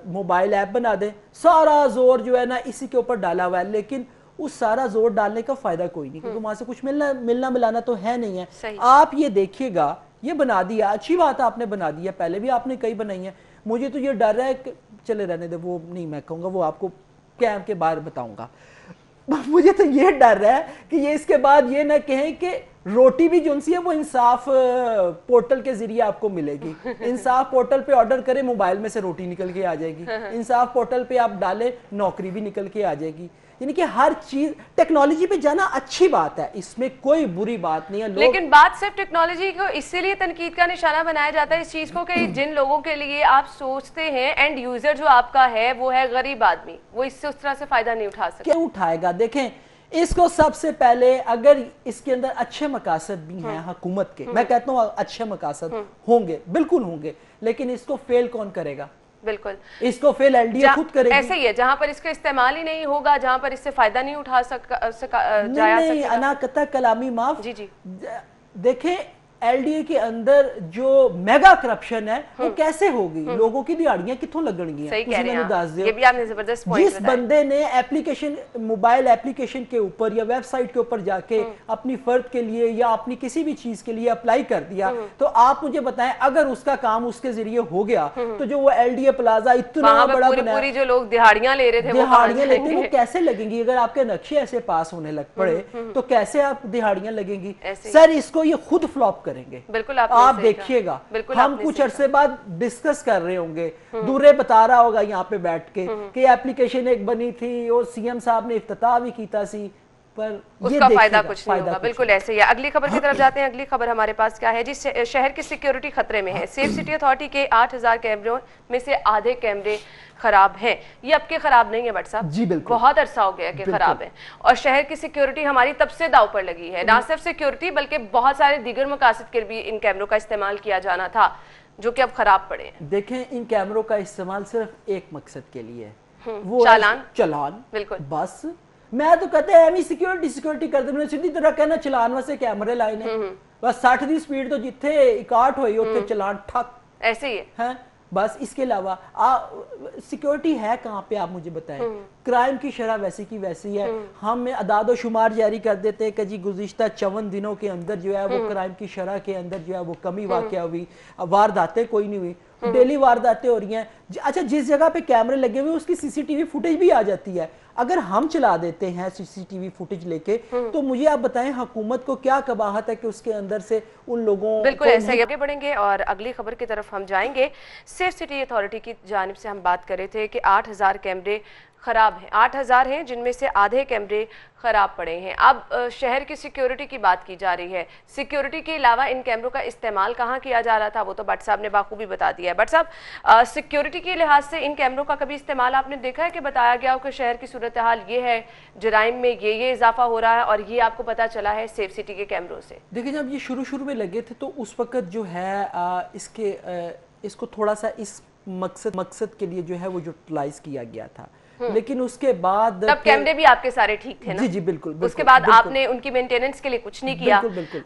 मोबाइल ऐप बना दे, सारा जोर जो है ना इसी के ऊपर डाला हुआ है। लेकिन उस सारा जोर डालने का फायदा कोई नहीं, क्योंकि वहां से कुछ मिलना मिलाना तो है नहीं है। आप ये देखिएगा, ये बना दिया, अच्छी बात है आपने बना दिया, पहले भी आपने कई बनाई है। मुझे तो ये डर है कि चले रहने दे, वो नहीं मैं कहूँगा, वो आपको कैंप के बाहर बताऊंगा। मुझे तो ये डर है कि ये इसके बाद ये ना कहें कि रोटी भी जो है वो इंसाफ पोर्टल के जरिए आपको मिलेगी। इंसाफ पोर्टल पे ऑर्डर करें, मोबाइल में से रोटी निकल के आ जाएगी। इंसाफ पोर्टल पे आप डालें, नौकरी भी निकल के आ जाएगी। यानी कि हर चीज टेक्नोलॉजी पे जाना अच्छी बात है, इसमें कोई बुरी बात नहीं है। लेकिन बात सिर्फ टेक्नोलॉजी को इसीलिए तनकीद का निशाना बनाया जाता है इस चीज को कि जिन लोगों के लिए आप सोचते हैं एंड यूजर जो आपका है वो है गरीब आदमी, वो इससे उस तरह से फायदा नहीं उठा सकता। क्यों उठाएगा? देखें इसको सबसे पहले, अगर इसके अंदर अच्छे मकासद भी हैं हुकूमत के, मैं कहता हूँ अच्छे मकासद होंगे, बिल्कुल होंगे, लेकिन इसको फेल कौन करेगा? बिल्कुल इसको फेल एलडीए खुद करेगी। ऐसे ही है, जहां पर इसका इस्तेमाल ही नहीं होगा, जहां पर इससे फायदा नहीं उठा नहीं, अनाकता कलामी माफ। जी जी देखें एलडीए के अंदर जो मेगा करप्शन है वो कैसे होगी, लोगों की दिहाड़ियां कितों लगणगी हैं, ये भी आपने जबरदस्त पॉइंट जिस बंदे ने एप्लीकेशन, मोबाइल एप्लीकेशन के ऊपर या वेबसाइट के ऊपर जाके अपनी फर्द के लिए या अपनी किसी भी चीज के लिए अप्लाई कर दिया, तो आप मुझे बताएं अगर उसका काम उसके जरिए हो गया तो जो वो एलडीए प्लाजा इतना बड़ा पूरी जो लोग दिहाड़ियां ले रहे थे, दिहाड़ियां लेते वो कैसे लगेंगी? अगर आपके नक्शे ऐसे पास होने लग पड़े तो कैसे आप दिहाड़ियां लगेंगी? सर इसको ये खुद फ्लॉप करेंगे, बिल्कुल आप देखिएगा। हम कुछ अरसे बाद डिस्कस कर रहे होंगे, दूरे बता रहा होगा यहाँ पे बैठ के कि एप्लीकेशन एक बनी थी और सीएम साहब ने इफ्तिताह भी कीता सी, पर उसका फायदा कुछ नहीं होगा। बिल्कुल ऐसे ही है। अगली खबर की तरफ जाते हैं। अगली खबर हमारे पास क्या है जी? शहर की सिक्योरिटी खतरे में है। सेफ सिटी अथॉरिटी के 8000 कैमरों में से आधे कैमरे खराब हैं। ये अब के खराब नहीं है बट साहब जी, बिल्कुल बहुत अरसा हो गया कि खराब है, और शहर की सिक्योरिटी हमारी तब से दाव पर लगी है। ना सिर्फ सिक्योरिटी बल्कि बहुत सारे दीगर मकासद के भी इन कैमरों का इस्तेमाल किया जाना था जो कि अब खराब पड़े हैं। देखें इन कैमरों का इस्तेमाल सिर्फ एक मकसद के लिए है, वो चालान। बिल्कुल, बस मैं तो कहते हैं सिक्योरिटी करते मैंने सीधी तरह कहना चलान वास्ते कैमरे लाए ने, बस 60 दी स्पीड तो जिथे 61 हुई उत्थे चलान ठक, ऐसे ही है। बस इसके अलावा सिक्योरिटी है कहाँ पे, आप मुझे बताएं। क्राइम की शरह वैसी की वैसी है। हम अदाद शुमार जारी कर देते हैं कि जी गुज़िश्ता 54 दिनों के अंदर जो है वो क्राइम की शरह के अंदर जो है वो कमी वाक़या हुई, वारदातें कोई नहीं हुई, डेली वारदातें हो रही हैं। अच्छा, जिस जगह पे कैमरे लगे हुए उसकी सीसीटीवी फुटेज भी आ जाती है। अगर हम चला देते हैं सीसीटीवी फुटेज लेके, तो मुझे आप बताएं हुकूमत को क्या कबाहत है कि उसके अंदर से उन लोगों बिल्कुल ऐसा ही आगे बढ़ेंगे और अगली खबर की तरफ हम जाएंगे। सेफ सिटी अथॉरिटी की जानिब से हम बात कर रहे थे कि 8000 कैमरे खराब हैं, 8000 हैं जिनमें से आधे कैमरे खराब पड़े हैं। अब शहर की सिक्योरिटी की बात की जा रही है। सिक्योरिटी के अलावा इन कैमरों का इस्तेमाल कहाँ किया जा रहा था वो तो भट्ट साहब ने बाखूबी बता दिया है। भट्ट साहब, सिक्योरिटी के लिहाज से इन कैमरों का कभी इस्तेमाल आपने देखा है कि बताया गया हो कि शहर की सूरत हाल ये है, जराइम में ये इजाफा हो रहा है और ये आपको पता चला है सेफ सिटी के कैमरों से? देखिए, जब ये शुरू में लगे थे तो उस वक्त जो है इसको थोड़ा सा इस मकसद के लिए जो है वो यूटिलाइज किया गया था, लेकिन उसके बाद तब कैमरे भी आपके सारे ठीक थे ना? जी जी बिल्कुल। उसके बाद आपने उनकी मेंटेनेंस के लिए कुछ नहीं किया,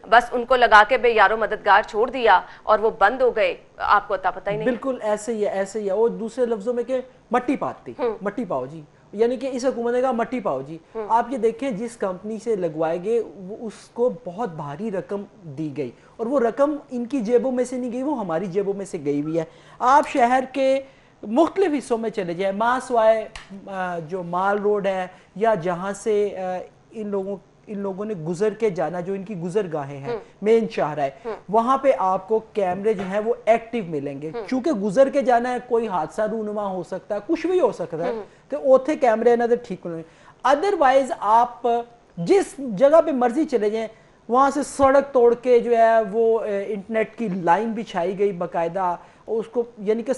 बस उनको लगा के बेयारो मददगार छोड़ दिया और वो बंद हो गए, आपको पता ही नहीं। बिल्कुल ऐसे ही है, ऐसे ही है। और दूसरे लफ्जों में कि मट्टी पाती, मट्टी पाओ जी, यानी कि इस हुकूमत ने कहा मट्टी पाओ जी। आप ये देखें, जिस कंपनी से लगवाए गए उसको बहुत भारी रकम दी गई और वो रकम इनकी जेबों में से नहीं गई, वो हमारी जेबों में से गई हुई है। आप शहर के मुख्तलिफ हिस्सों में चले जाए, मासवाए जो माल रोड है या जहाँ से इन लोगों ने गुजर के जाना, जो इनकी गुजरगाहें हैं, मेन शाहरा है, वहां पे आपको कैमरे जो है वो एक्टिव मिलेंगे। चूंकि गुजर के जाना है, कोई हादसा रूनुमा हो सकता है, कुछ भी हो सकता है, तो ओथे कैमरे ना तो ठीक होंगे। अदरवाइज आप जिस जगह पे मर्जी चले जाएं, वहां से सड़क तोड़ के जो है वो इंटरनेट की लाइन बिछाई गई बाकायदा, उसको यानी कि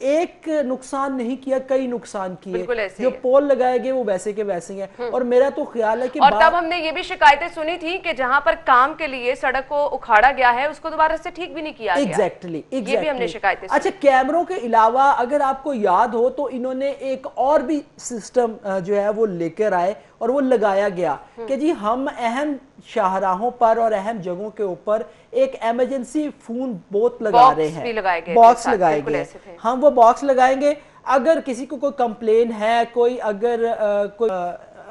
एक नुकसान नहीं किया, कई नुकसान किए। जो पोल लगाए गए वो वैसे के वैसे हैं। और मेरा तो ख्याल है कि और तब हमने ये भी शिकायतें सुनी थी कि जहां पर काम के लिए सड़क को उखाड़ा गया है उसको दोबारा से ठीक भी नहीं किया गया। एग्जैक्टली ये भी हमने शिकायतें सुनी। अच्छा, कैमरों के अलावा अगर आपको याद हो तो इन्होंने एक और भी सिस्टम जो है वो लेकर आए और वो लगाया गया कि जी हम अहम शाहराहों पर और अहम जगहों के ऊपर एक इमरजेंसी फोन बूथ लगा रहे हैं, बॉक्स लगाए गए। हम वो बॉक्स लगाएंगे, अगर किसी को कोई कंप्लेन है, कोई अगर कोई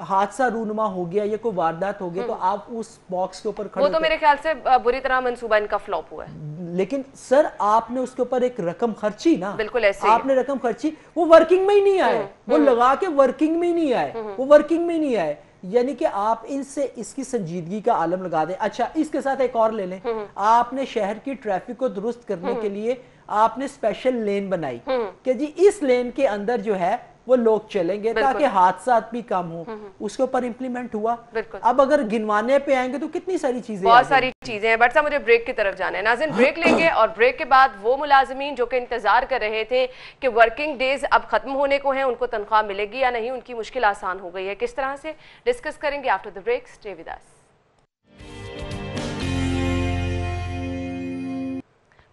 हादसा रूनुमा हो गया या कोई वारदात हो गया, तो आप उस बॉक्स के ऊपर खड़े। वो तो मेरे ख्याल से बुरी तरह मंसूबा इनका फ्लॉप हुआ है। लेकिन सर आपने उसके ऊपर एक रकम खर्ची ना, बिल्कुल ऐसे आपने रकम खर्ची, वो वर्किंग में ही नहीं आए, वो लगा के वर्किंग में ही नहीं आए, वो वर्किंग में ही नहीं आए। यानी कि आप इनसे इसकी संजीदगी का आलम लगा दें। अच्छा, इसके साथ एक और ले लें, आपने शहर की ट्रैफिक को दुरुस्त करने के लिए आपने स्पेशल लेन बनाई कि जी इस लेन के अंदर जो है वो लोग चलेंगे ताकि हादसा भी कम हो, उसके ऊपर इंप्लीमेंट हुआ। अब अगर गिनवाने पे आएंगे तो कितनी सारी चीजें, बहुत सारी चीजें हैं। बट साहब मुझे ब्रेक की तरफ जाना है। नाज़रीन, ब्रेक लेंगे और ब्रेक के बाद वो मुलाजिमीन जो कि इंतजार कर रहे थे कि वर्किंग डेज अब खत्म होने को हैं, उनको तनख्वाह मिलेगी या नहीं, उनकी मुश्किल आसान हो गई है, किस तरह से डिस्कस करेंगे after the break. Stay with us.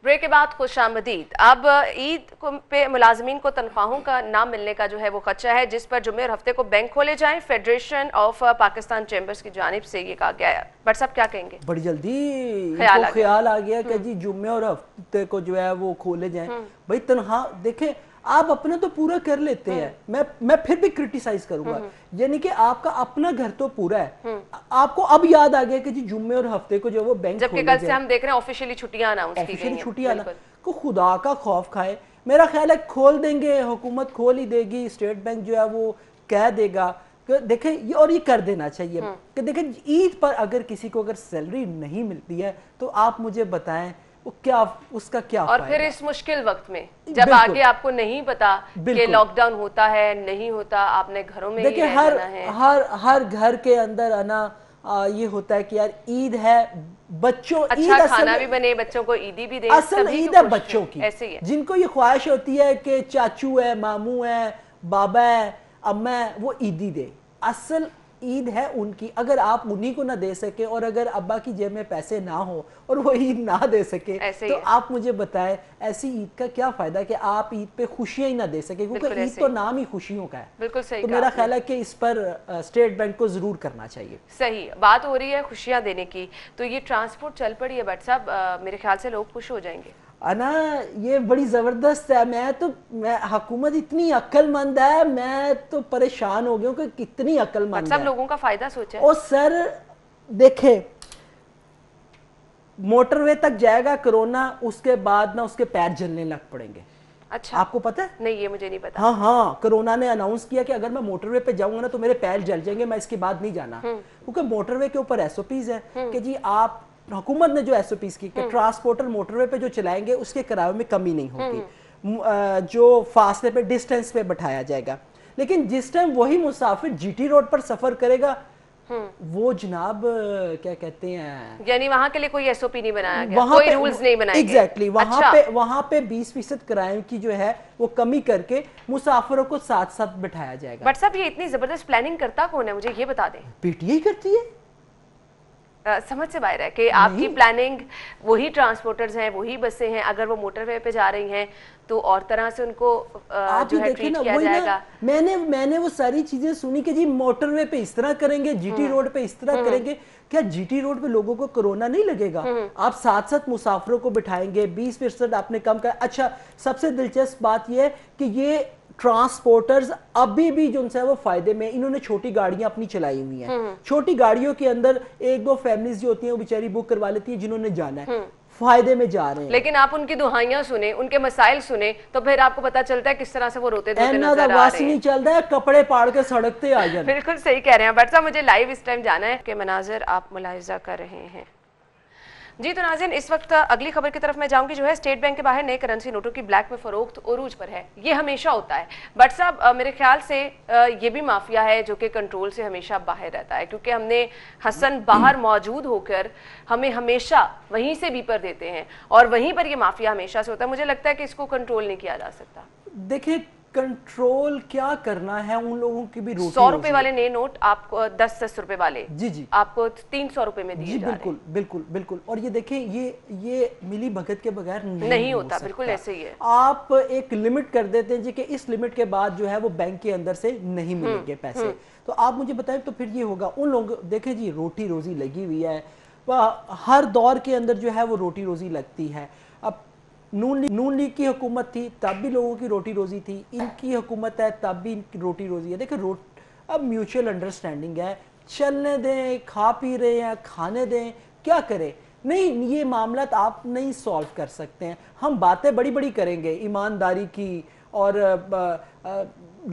Break के बाद खुशामदीद। अब ईद पे मुलाजमीन को तनख्वाहों का ना मिलने का जो है वो खदशा है, जिस पर जुम्मे और हफ्ते को बैंक खोले जाएं। फेडरेशन ऑफ पाकिस्तान चैम्बर्स की जानिब से ये कहा गया है। बट साहब क्या कहेंगे? बड़ी जल्दी ख्याल आ गया कि जी जुम्मे और हफ्ते को जो है वो खोले जाएं। भाई तनख्वाह देखें, आप अपना तो पूरा कर लेते हैं, मैं फिर भी क्रिटिसाइज करूंगा, यानी कि आपका अपना घर तो पूरा है, आपको अब याद आ गया कि जी जुम्मे और हफ्ते को जो वो बैंक, जबकि कल से हम देख रहे हैं ऑफिशियली छुट्टियां अनाउंस की गई हैं। छुट्टियां ना को खुदा का खौफ खाए। मेरा ख्याल है खोल देंगे, हुकूमत खोल ही देगी, स्टेट बैंक जो है वो कह देगा। देखें ये, और ये कर देना चाहिए कि देखें ईद पर अगर किसी को अगर सैलरी नहीं मिलती है तो आप मुझे बताएं वो क्या, उसका क्या और फिर इस मुश्किल वक्त में जब आगे आपको नहीं पता कि लॉकडाउन होता है नहीं होता, आपने घरों में देखिए हर घर के अंदर आना ये होता है कि यार ईद है, बच्चों अच्छा खाना भी बने, बच्चों को ईदी भी दे। असल ईद है बच्चों की, ऐसे ही है। जिनको ये ख्वाहिश होती है कि चाचू है, मामू है, बाबा है, अम्मा है, वो ईदी दे। असल ईद है उनकी। अगर आप उन्हीं को ना दे सके और अगर अब्बा की जेब में पैसे ना हो और वो ईद ना दे सके तो आप मुझे बताएं ऐसी ईद का क्या फायदा कि आप ईद पे खुशियां ही ना दे सके, क्योंकि ईद तो नाम ही खुशियों का है। बिल्कुल सही। तो मेरा ख्याल है कि इस पर स्टेट बैंक को जरूर करना चाहिए। सही बात हो रही है खुशियां देने की, तो ये ट्रांसपोर्ट चल पड़ी है। बट साहब मेरे ख्याल से लोग खुश हो जाएंगे। अना ये बड़ी जबरदस्त है। मैं हुकूमत इतनी अक्लमंद है, मैं तो परेशान हो गया हूँ कि कितनी अक्लमंद सब है। लोगों का फायदा सोचा। और सर देखे, मोटरवे तक जाएगा कोरोना, उसके बाद ना उसके पैर जलने लग पड़ेंगे। अच्छा, आपको पता है? नहीं, ये मुझे नहीं पता। हाँ हाँ, कोरोना ने अनाउंस किया कि अगर मैं मोटरवे पे जाऊंगा ना तो मेरे पैर जल जाएंगे, मैं इसके बाद नहीं जाना। क्योंकि मोटरवे के ऊपर एसओपीज है कि जी आप, हुकूमत ने जो एसओपीज की कि ट्रांसपोर्टर मोटरवे पे जो चलाएंगे उसके किराए में कमी नहीं होगी, जो फासले पे, डिस्टेंस पे बैठाया जाएगा। लेकिन जिस टाइम वही मुसाफिर जीटी रोड पर सफर करेगा, वो जनाब क्या कहते हैं, यानी वहां के लिए कोई एसओपी नहीं बनाया गया, कोई रूल्स नहीं बनाए गए। एग्जैक्टली, अच्छा। वहां पे 20% क्राइम की जो है वो कमी करके मुसाफिरों को साथ साथ बिठाया जाएगा। बट साहब, ये इतनी जबरदस्त प्लानिंग करता कौन है, मुझे ये बता दें। पीटीआई करती है। समझ से बाहर है कि आपकी प्लानिंग, वही ट्रांसपोर्टर्स हैं, वही बसें हैं, अगर वो मोटरवे पे जा रही हैं तो और तरह से उनको आप जो है ट्रीट किया जाएगा। मैंने वो सारी चीजें सुनी कि जी मोटरवे पे इस तरह करेंगे, जीटी रोड पे इस तरह करेंगे। क्या जीटी रोड पे लोगों को कोरोना नहीं लगेगा? आप साथ साथ मुसाफिरों को बिठाएंगे, 20% आपने कम कर। अच्छा, सबसे दिलचस्प बात यह है कि ये ट्रांसपोर्टर्स अभी भी जो है वो फायदे में, इन्होंने छोटी गाड़ियां अपनी चलाई हुई हैं। छोटी गाड़ियों के अंदर एक दो फैमिलीज जो होती हैं वो बेचारी बुक करवा लेती है जिन्होंने जाना है, फायदे में जा रहे हैं। लेकिन आप उनकी दुहाइयां सुने, उनके मसाइल सुने, तो फिर आपको पता चलता है किस तरह से वो रोते धोते नजर आ रहे हैं। नहीं चलता है, कपड़े पाड़ के सड़कते आ जाए। बिल्कुल सही कह रहे हैं बट साहब, मुझे लाइव इस टाइम जाना है कि मनाजिर आप मुलाहिजा कर रहे हैं। जी तो नाज़रीन, इस वक्त अगली खबर की तरफ मैं जाऊंगी, जो है स्टेट बैंक के बाहर नए करेंसी नोटों की ब्लैक में फरोख्त उरूज पर है। ये हमेशा होता है बट साहब, मेरे ख्याल से ये भी माफिया है जो कि कंट्रोल से हमेशा बाहर रहता है, क्योंकि हमने हसन बाहर मौजूद होकर हमें हमेशा वहीं से बीपर देते हैं और वहीं पर ये माफिया हमेशा से होता है। मुझे लगता है कि इसको कंट्रोल नहीं किया जा सकता। देखिए, कंट्रोल क्या करना है, उन लोगों की भी रोटी 100 रुपए वाले नए नोट आपको 10-10 रुपए वाले जी आपको 300 रुपए में दिए जा रहे हैं। बिल्कुल बिल्कुल बिल्कुल। और ये देखें, ये मिली भगत के बगैर नहीं होता, बिल्कुल ऐसे ही है। आप एक लिमिट कर देते हैं जी कि इस लिमिट के बाद जो है वो बैंक के अंदर से नहीं मिलेंगे पैसे, तो आप मुझे बताएं तो फिर ये होगा। उन लोग देखें जी, रोटी रोजी लगी हुई है, हर दौर के अंदर जो है वो रोटी रोजी लगती है। अब नून लीग की हुकूमत थी तब भी लोगों की रोटी रोजी थी, इनकी हुकूमत है तब भी इनकी रोटी रोजी है। देखिए, अब म्यूचुअल अंडरस्टैंडिंग है, चलने दें, खा पी रहे हैं, खाने दें, क्या करें। नहीं, ये मामला आप नहीं सॉल्व कर सकते हैं। हम बातें बड़ी बड़ी करेंगे ईमानदारी की और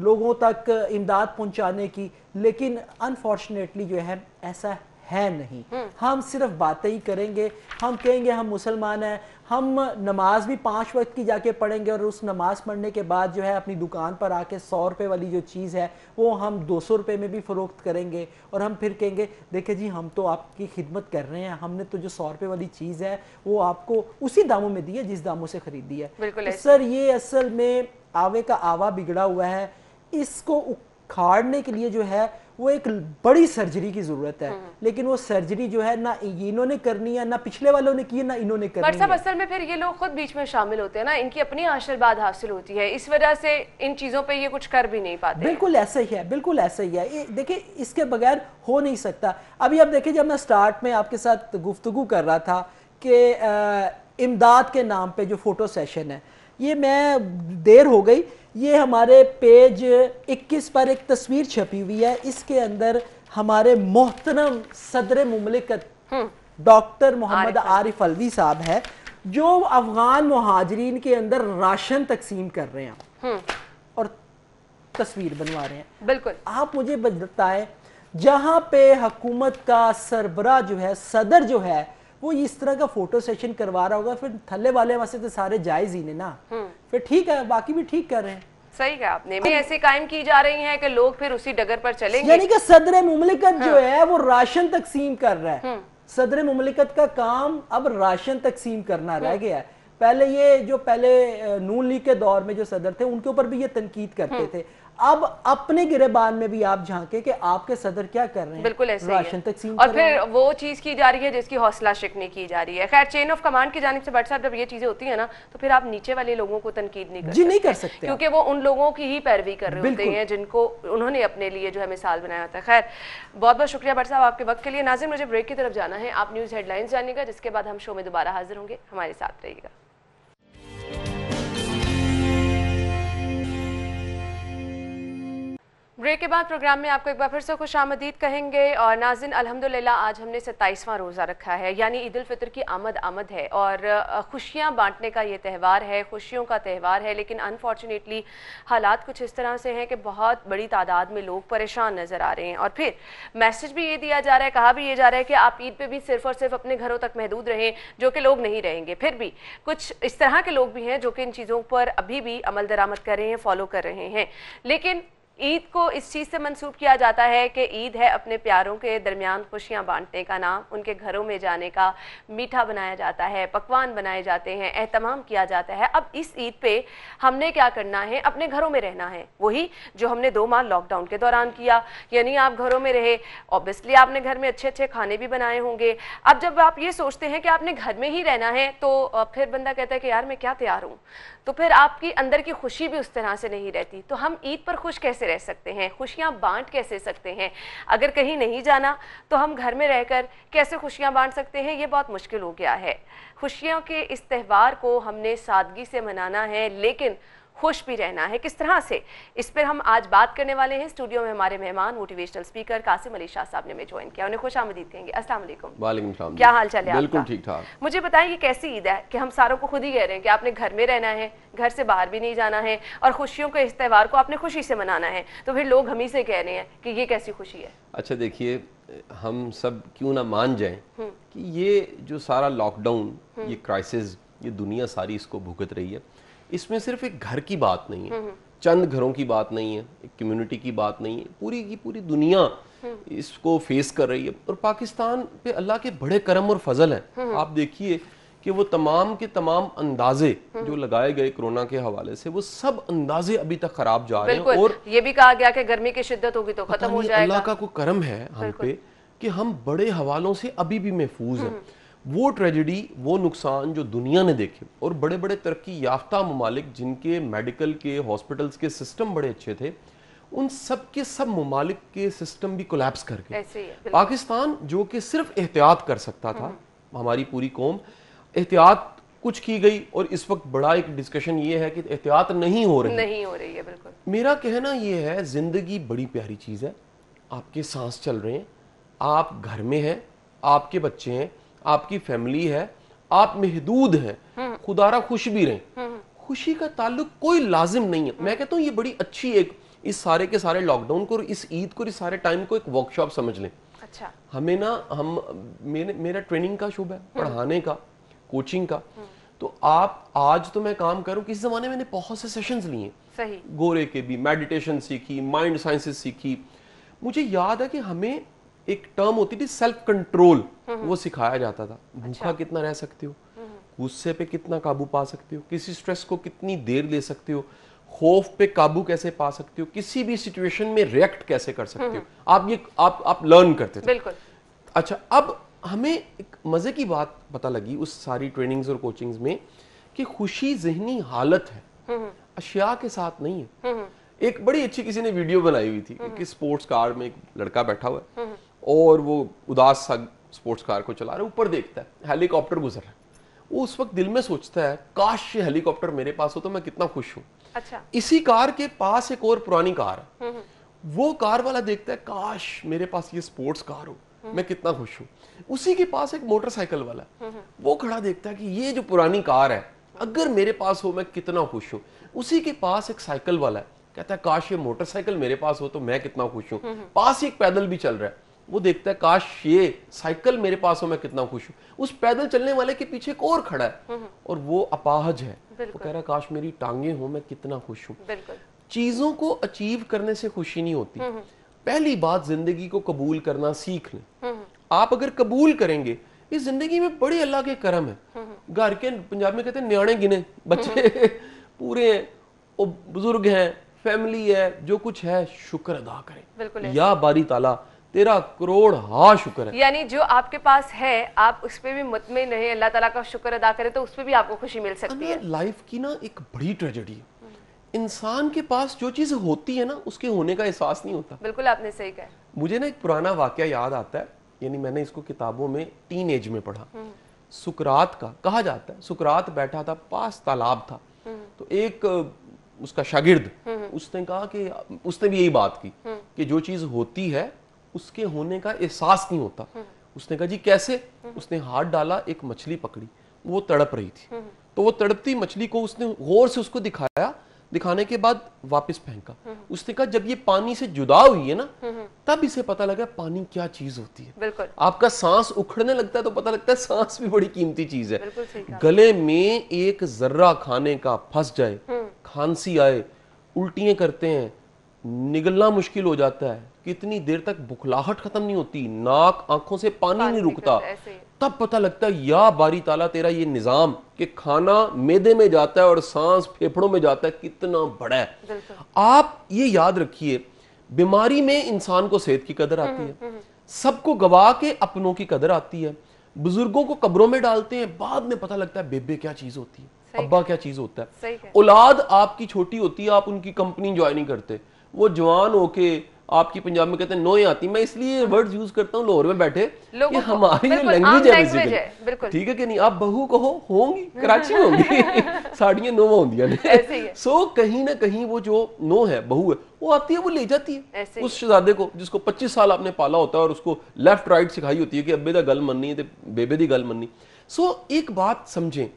लोगों तक इमदाद पहुंचाने की, लेकिन अनफॉर्चुनेटली जो है ऐसा है नहीं। हम सिर्फ बातें ही करेंगे, हम कहेंगे हम मुसलमान हैं, हम नमाज भी 5 वक्त की जाके पढ़ेंगे और उस नमाज पढ़ने के बाद जो है अपनी दुकान पर आके 100 रुपये वाली जो चीज़ है वो हम 200 रुपये में भी फ़रोख्त करेंगे और हम फिर कहेंगे देखिए जी, हम तो आपकी खिदमत कर रहे हैं, हमने तो जो 100 रुपये वाली चीज़ है वो आपको उसी दामों में दी है जिस दामों से खरीदी है। तो सर, ये असल में आवे का आवा बिगड़ा हुआ है, इसको उखाड़ने के लिए जो है वो एक बड़ी सर्जरी की जरूरत है, लेकिन वो सर्जरी जो है ना इन्होंने करनी है, ना पिछले वालों ने की है, ना इन्होंने करनी है। असल में फिर ये लोग खुद बीच में शामिल होते हैं ना, इनकी अपनी आशीर्वाद हासिल होती है, इस वजह से इन चीजों पे ये कुछ कर भी नहीं पाते। बिल्कुल ऐसा ही है, बिल्कुल ऐसा ही है। देखिए, इसके बगैर हो नहीं सकता। अभी आप देखिए, जब मैं स्टार्ट में आपके साथ गुफ्तगू कर रहा था कि इमदाद के नाम पे जो फोटो सेशन है, ये मैं देर हो गई, ये हमारे पेज 21 पर एक तस्वीर छपी हुई है, इसके अंदर हमारे मोहतरम सदर मुमलिकत डॉक्टर मोहम्मद आरिफ अलवी साहब है, जो अफगान मुहाजिरीन के अंदर राशन तकसीम कर रहे हैं और तस्वीर बनवा रहे हैं। बिल्कुल, आप मुझे बताएं, जहां पे हुकूमत का सरबरा जो है, सदर जो है, वो इस तरह का फोटो सेशन करवा रहा होगा, फिर थल्ले वाले वैसे तो सारे जायज ही ने ना, फिर ठीक है, बाकी भी ठीक कर रहे हैं। सही कहा आपने। ऐसे कायम की जा रही हैं कि लोग फिर उसी डगर पर चलेंगे। यानी कि सदर मुमलिकत जो है वो राशन तकसीम कर रहा है। सदर मुमलिकत का काम अब राशन तकसीम करना रह गया है। पहले ये जो पहले नून लीग के दौर में जो सदर थे उनके ऊपर भी ये तनकीद करते थे, अब अपने गिरेबान में भी आप झांके कि आपके सदर क्या कर रहे हैं। बिल्कुल ऐसे राशन तकसीम और फिर वो चीज की जा रही है जिसकी हौसला शिकनी की जा रही है। खैर, चेन ऑफ कमांड की जानिब से बट साहब जब ये चीजें होती है ना, तो फिर आप नीचे वाले लोगों को तनकीद नहीं कर सकते, क्योंकि वो उन लोगों की ही पैरवी कर रहे होते हैं जिनको उन्होंने अपने लिए जो है मिसाल बनाया होता है। खैर, बहुत बहुत शुक्रिया बट साहब आपके वक्त के लिए। नाज़रीन, मुझे ब्रेक की तरफ जाना है, आप न्यूज हेडलाइंस जानिएगा, जिसके बाद हम शो में दोबारा हाजिर होंगे, हमारे साथ रहिएगा। ब्रेक के बाद प्रोग्राम में आपको एक बार फिर से खुशामदीद कहेंगे। और नाज़रीन, अल्हम्दुलिल्लाह आज हमने 27वां रोज़ा रखा है, यानी ईद उल फितर की आमद है और खुशियाँ बांटने का ये त्यौहार है, खुशियों का त्यौहार है। लेकिन अनफॉर्चुनेटली हालात कुछ इस तरह से हैं कि बहुत बड़ी तादाद में लोग परेशान नज़र आ रहे हैं। और फिर मैसेज भी ये दिया जा रहा है, कहा भी ये जा रहा है कि आप ईद पर भी सिर्फ और सिर्फ अपने घरों तक महदूद रहें, जो कि लोग नहीं रहेंगे। फिर भी कुछ इस तरह के लोग भी हैं जो कि इन चीज़ों पर अभी भी अमल दरामद कर रहे हैं, फॉलो कर रहे हैं। लेकिन ईद को इस चीज़ से मंसूब किया जाता है कि ईद है अपने प्यारों के दरमियान खुशियां बांटने का नाम, उनके घरों में जाने का, मीठा बनाया जाता है, पकवान बनाए जाते हैं, एहतमाम किया जाता है। अब इस ईद पे हमने क्या करना है, अपने घरों में रहना है, वही जो हमने 2 माह लॉकडाउन के दौरान किया। यानी आप घरों में रहे, ऑब्वियसली आपने घर में अच्छे अच्छे खाने भी बनाए होंगे। अब जब आप ये सोचते हैं कि आपने घर में ही रहना है तो फिर बंदा कहता है कि यार मैं क्या तैयार हूँ, तो फिर आपकी अंदर की खुशी भी उस तरह से नहीं रहती। तो हम ईद पर खुश कैसे रह सकते हैं, खुशियां बांट कैसे सकते हैं? अगर कहीं नहीं जाना तो हम घर में रहकर कैसे खुशियां बांट सकते हैं? ये बहुत मुश्किल हो गया है। खुशियों के इस त्यौहार को हमने सादगी से मनाना है, लेकिन खुश भी रहना है। किस तरह से, इस पर हम आज बात करने वाले हैं। स्टूडियो में हमारे मेहमान मोटिवेशनल स्पीकर कासिम अली शाह साहब ने हमें ज्वाइन किया, उन्हें खुश आमदीद कहेंगे। अस्सलाम वालेकुम। वालेकुम सलाम। क्या हाल चाल है? बिल्कुल आपका? ठीक ठाक। मुझे बताइए कि कैसी ईद है कि हम सारों को खुद ही कह रहे हैं कि आपने घर में रहना है, घर से बाहर भी नहीं जाना है और खुशियों के इस त्यौहार को आपने खुशी से मनाना है, तो फिर लोग हम ही से कह रहे हैं कि ये कैसी खुशी है? अच्छा देखिए, हम सब क्यों ना मान जाएं कि ये जो सारा लॉकडाउन, ये क्राइसिस, ये दुनिया सारी इसको भुगत रही है, इसमें सिर्फ एक घर की बात नहीं है, चंद घरों की बात नहीं है, एक कम्युनिटी की बात नहीं है, पूरी की पूरी दुनिया इसको फेस कर रही है। और पाकिस्तान पे अल्लाह के बड़े करम और फजल हैं। आप देखिए कि वो तमाम के तमाम अंदाजे जो लगाए गए कोरोना के हवाले से, वो सब अंदाजे अभी तक खराब जा रहे हैं। और ये भी कहा गया कि गर्मी की शिद्दत होगी तो खत्म हो जाएगा। अल्लाह का कोई करम है हम पे कि हम बड़े हवालों से अभी भी महफूज हैं। वो ट्रेजेडी, वो नुकसान जो दुनिया ने देखे, और बड़े बड़े तरक्की याफ्ता ममालिक जिनके मेडिकल के, हॉस्पिटल्स के सिस्टम बड़े अच्छे थे, उन सब के सब ममालिक के सिस्टम भी कोलैप्स कर गए। पाकिस्तान जो कि सिर्फ एहतियात कर सकता था, हमारी पूरी कौम एहतियात कुछ की गई, और इस वक्त बड़ा एक डिस्कशन ये है कि एहतियात नहीं हो रही है। बिल्कुल मेरा कहना ये है, जिंदगी बड़ी प्यारी चीज है। आपके सांस चल रहे हैं, आप घर में हैं, आपके बच्चे हैं, आपकी फैमिली है, आप महदूद हैं, खुदारा खुश भी रहें। खुशी का ताल्लुक कोई लाजिम नहीं है। मैं कहता हूँ ये बड़ी अच्छी एक, इस सारे के सारे लॉकडाउन को, इस ईद को, इस सारे टाइम को एक वर्कशॉप समझ लें। अच्छा, हमें ना मेरा ट्रेनिंग का शुभ है, पढ़ाने का, कोचिंग का। तो आप आज तो मैं काम करूं, किसी जमाने मैंने बहुत से सेशंस लिए, सही, गोरे के भी, मेडिटेशन सीखी, माइंड साइंसेस सीखी। मुझे याद है कि हमें एक टर्म होती थी सेल्फ कंट्रोल, वो सिखाया जाता था। भूखा कितना रह सकते हो, गुस्से पे कितना काबू पा सकते हो, किसी स्ट्रेस को कितनी देर ले सकते हो, खौफ पे काबू कैसे पा सकते हो, किसी भी सिचुएशन में रिएक्ट कैसे कर सकते हो। आप लर्न करते थे। बिल्कुल। अच्छा, अब हमें एक मजे की बात पता लगी उस सारी ट्रेनिंग्स और कोचिंग्स में कि खुशी ज़हनी हालत है, अशिया के साथ नहीं है। एक बड़ी अच्छी किसी ने वीडियो बनाई हुई थी कि स्पोर्ट्स कार में एक लड़का बैठा हुआ है और वो उदास सा स्पोर्ट्स कार को चला रहा है, ऊपर देखता है हेलीकॉप्टर गुजर रहा है। वो उस वक्त दिल में सोचता है, काश ये हेलीकॉप्टर मेरे पास हो तो मैं कितना खुश हूं। अच्छा। इसी कार के पास एक और पुरानी कार है, वो कार वाला देखता है, काश मेरे पास ये स्पोर्ट्स कार हो, मैं कितना खुश हूं। उसी के पास एक मोटरसाइकिल वाला है, वो खड़ा देखता है कि ये जो पुरानी कार है अगर मेरे पास हो मैं कितना खुश हूं। उसी के पास एक साइकिल वाला है, कहता है काश ये मोटरसाइकिल मेरे पास हो तो मैं कितना खुश हूं। पास ही एक पैदल भी चल रहा है, वो देखता है काश ये साइकिल मेरे पास हो मैं कितना खुश हूं। उस पैदल चलने वाले के पीछे एक और खड़ा है और वो अपाहज है, वो कह रहा है काश मेरी टांगे हो मैं कितना खुश हूं। चीजों को अचीव करने से खुशी नहीं होती। पहली बात, जिंदगी को कबूल करना सीख लें। आप अगर कबूल करेंगे, इस जिंदगी में बड़े अल्लाह के करम है। घर के, पंजाब में कहते हैं न्याणे गिने, बच्चे पूरे हैं, और बुजुर्ग हैं, फैमिली है, जो कुछ है शुक्र अदा करें। या बारी ताला तेरा करोड़ हा शुक्र है। यानी जो आपके पास है आप उस पे भी मुतमिन रहे, अल्लाह ताला का शुक्र अदा करें, तो उस पे भी आपको खुशी मिल सकती है। लाइफ की ना एक बड़ी ट्रेजेडी है, इंसान के पास जो चीज होती है ना उसके होने का एहसास नहीं होता। बिल्कुल आपने सही कहा। मुझे ना एक पुराना वाकया याद आता है, यानी मैंने इसको किताबों में टीन एज में पढ़ा। सुकरात का कहा जाता है, सुकरात बैठा था, पास तालाब था, तो एक उसका शागिर्द, उसने कहा कि उसने भी यही बात की कि जो चीज होती है उसके होने का एहसास नहीं होता। उसने कहा जी कैसे? उसने हाथ डाला, एक मछली पकड़ी, वो तड़प रही थी, तो वो तड़पती मछली को उसने गौर से उसको दिखाया, दिखाने के बाद वापस फेंका। उसने कहा जब ये पानी से जुदा हुई है ना, तब इसे पता लगा पानी क्या चीज होती है। बिल्कुल। आपका सांस उखड़ने लगता है तो पता लगता है सांस भी बड़ी कीमती चीज है। बिल्कुल सही कहा। गले में एक जर्रा खाने का फंस जाए, खांसी आए, उल्टियां करते हैं, निगलना मुश्किल हो जाता है, कितनी देर तक बुखलाहट खत्म नहीं होती, नाक आंखों से पानी नहीं रुकता, ऐसे ही। तब पता लगता है या बारी ताला तेरा ये निजाम कि खाना मैदे में जाता है और सांस फेफड़ों में जाता है कितना बड़ा है। बिल्कुल। आप ये याद रखिए, बीमारी में इंसान को सेहत की कदर आती है, सबको गवा के अपनों की कदर आती है, बुजुर्गों को कब्रों में डालते हैं, बाद में पता लगता है बेबे क्या चीज होती है, अब्बा क्या चीज होता है। सही है। औलाद आपकी छोटी होती है, आप उनकी कंपनी ज्वाइन नहीं करते, वो जवान होके आपकी पंजाब में कहते हैं नोए आती। मैं इसलिए वर्ड्स यूज करता हूँ लाहौर में बैठे कि हमारी जो लैंग्वेज है बेसिकली, ठीक है कि नहीं। आप बहू कहो होंगी कराची में होंगी साड़ियां नो होंदियां ने। सो कहीं ना कहीं वो जो नो है बहू है वो आती है, वो ले जाती है उस शहजादे को जिसको 25 साल आपने पाला होता है और उसको लेफ्ट राइट सिखाई होती है कि अब्बे दा गल मननी है बेबे दी गल मननी। सो एक बात समझें,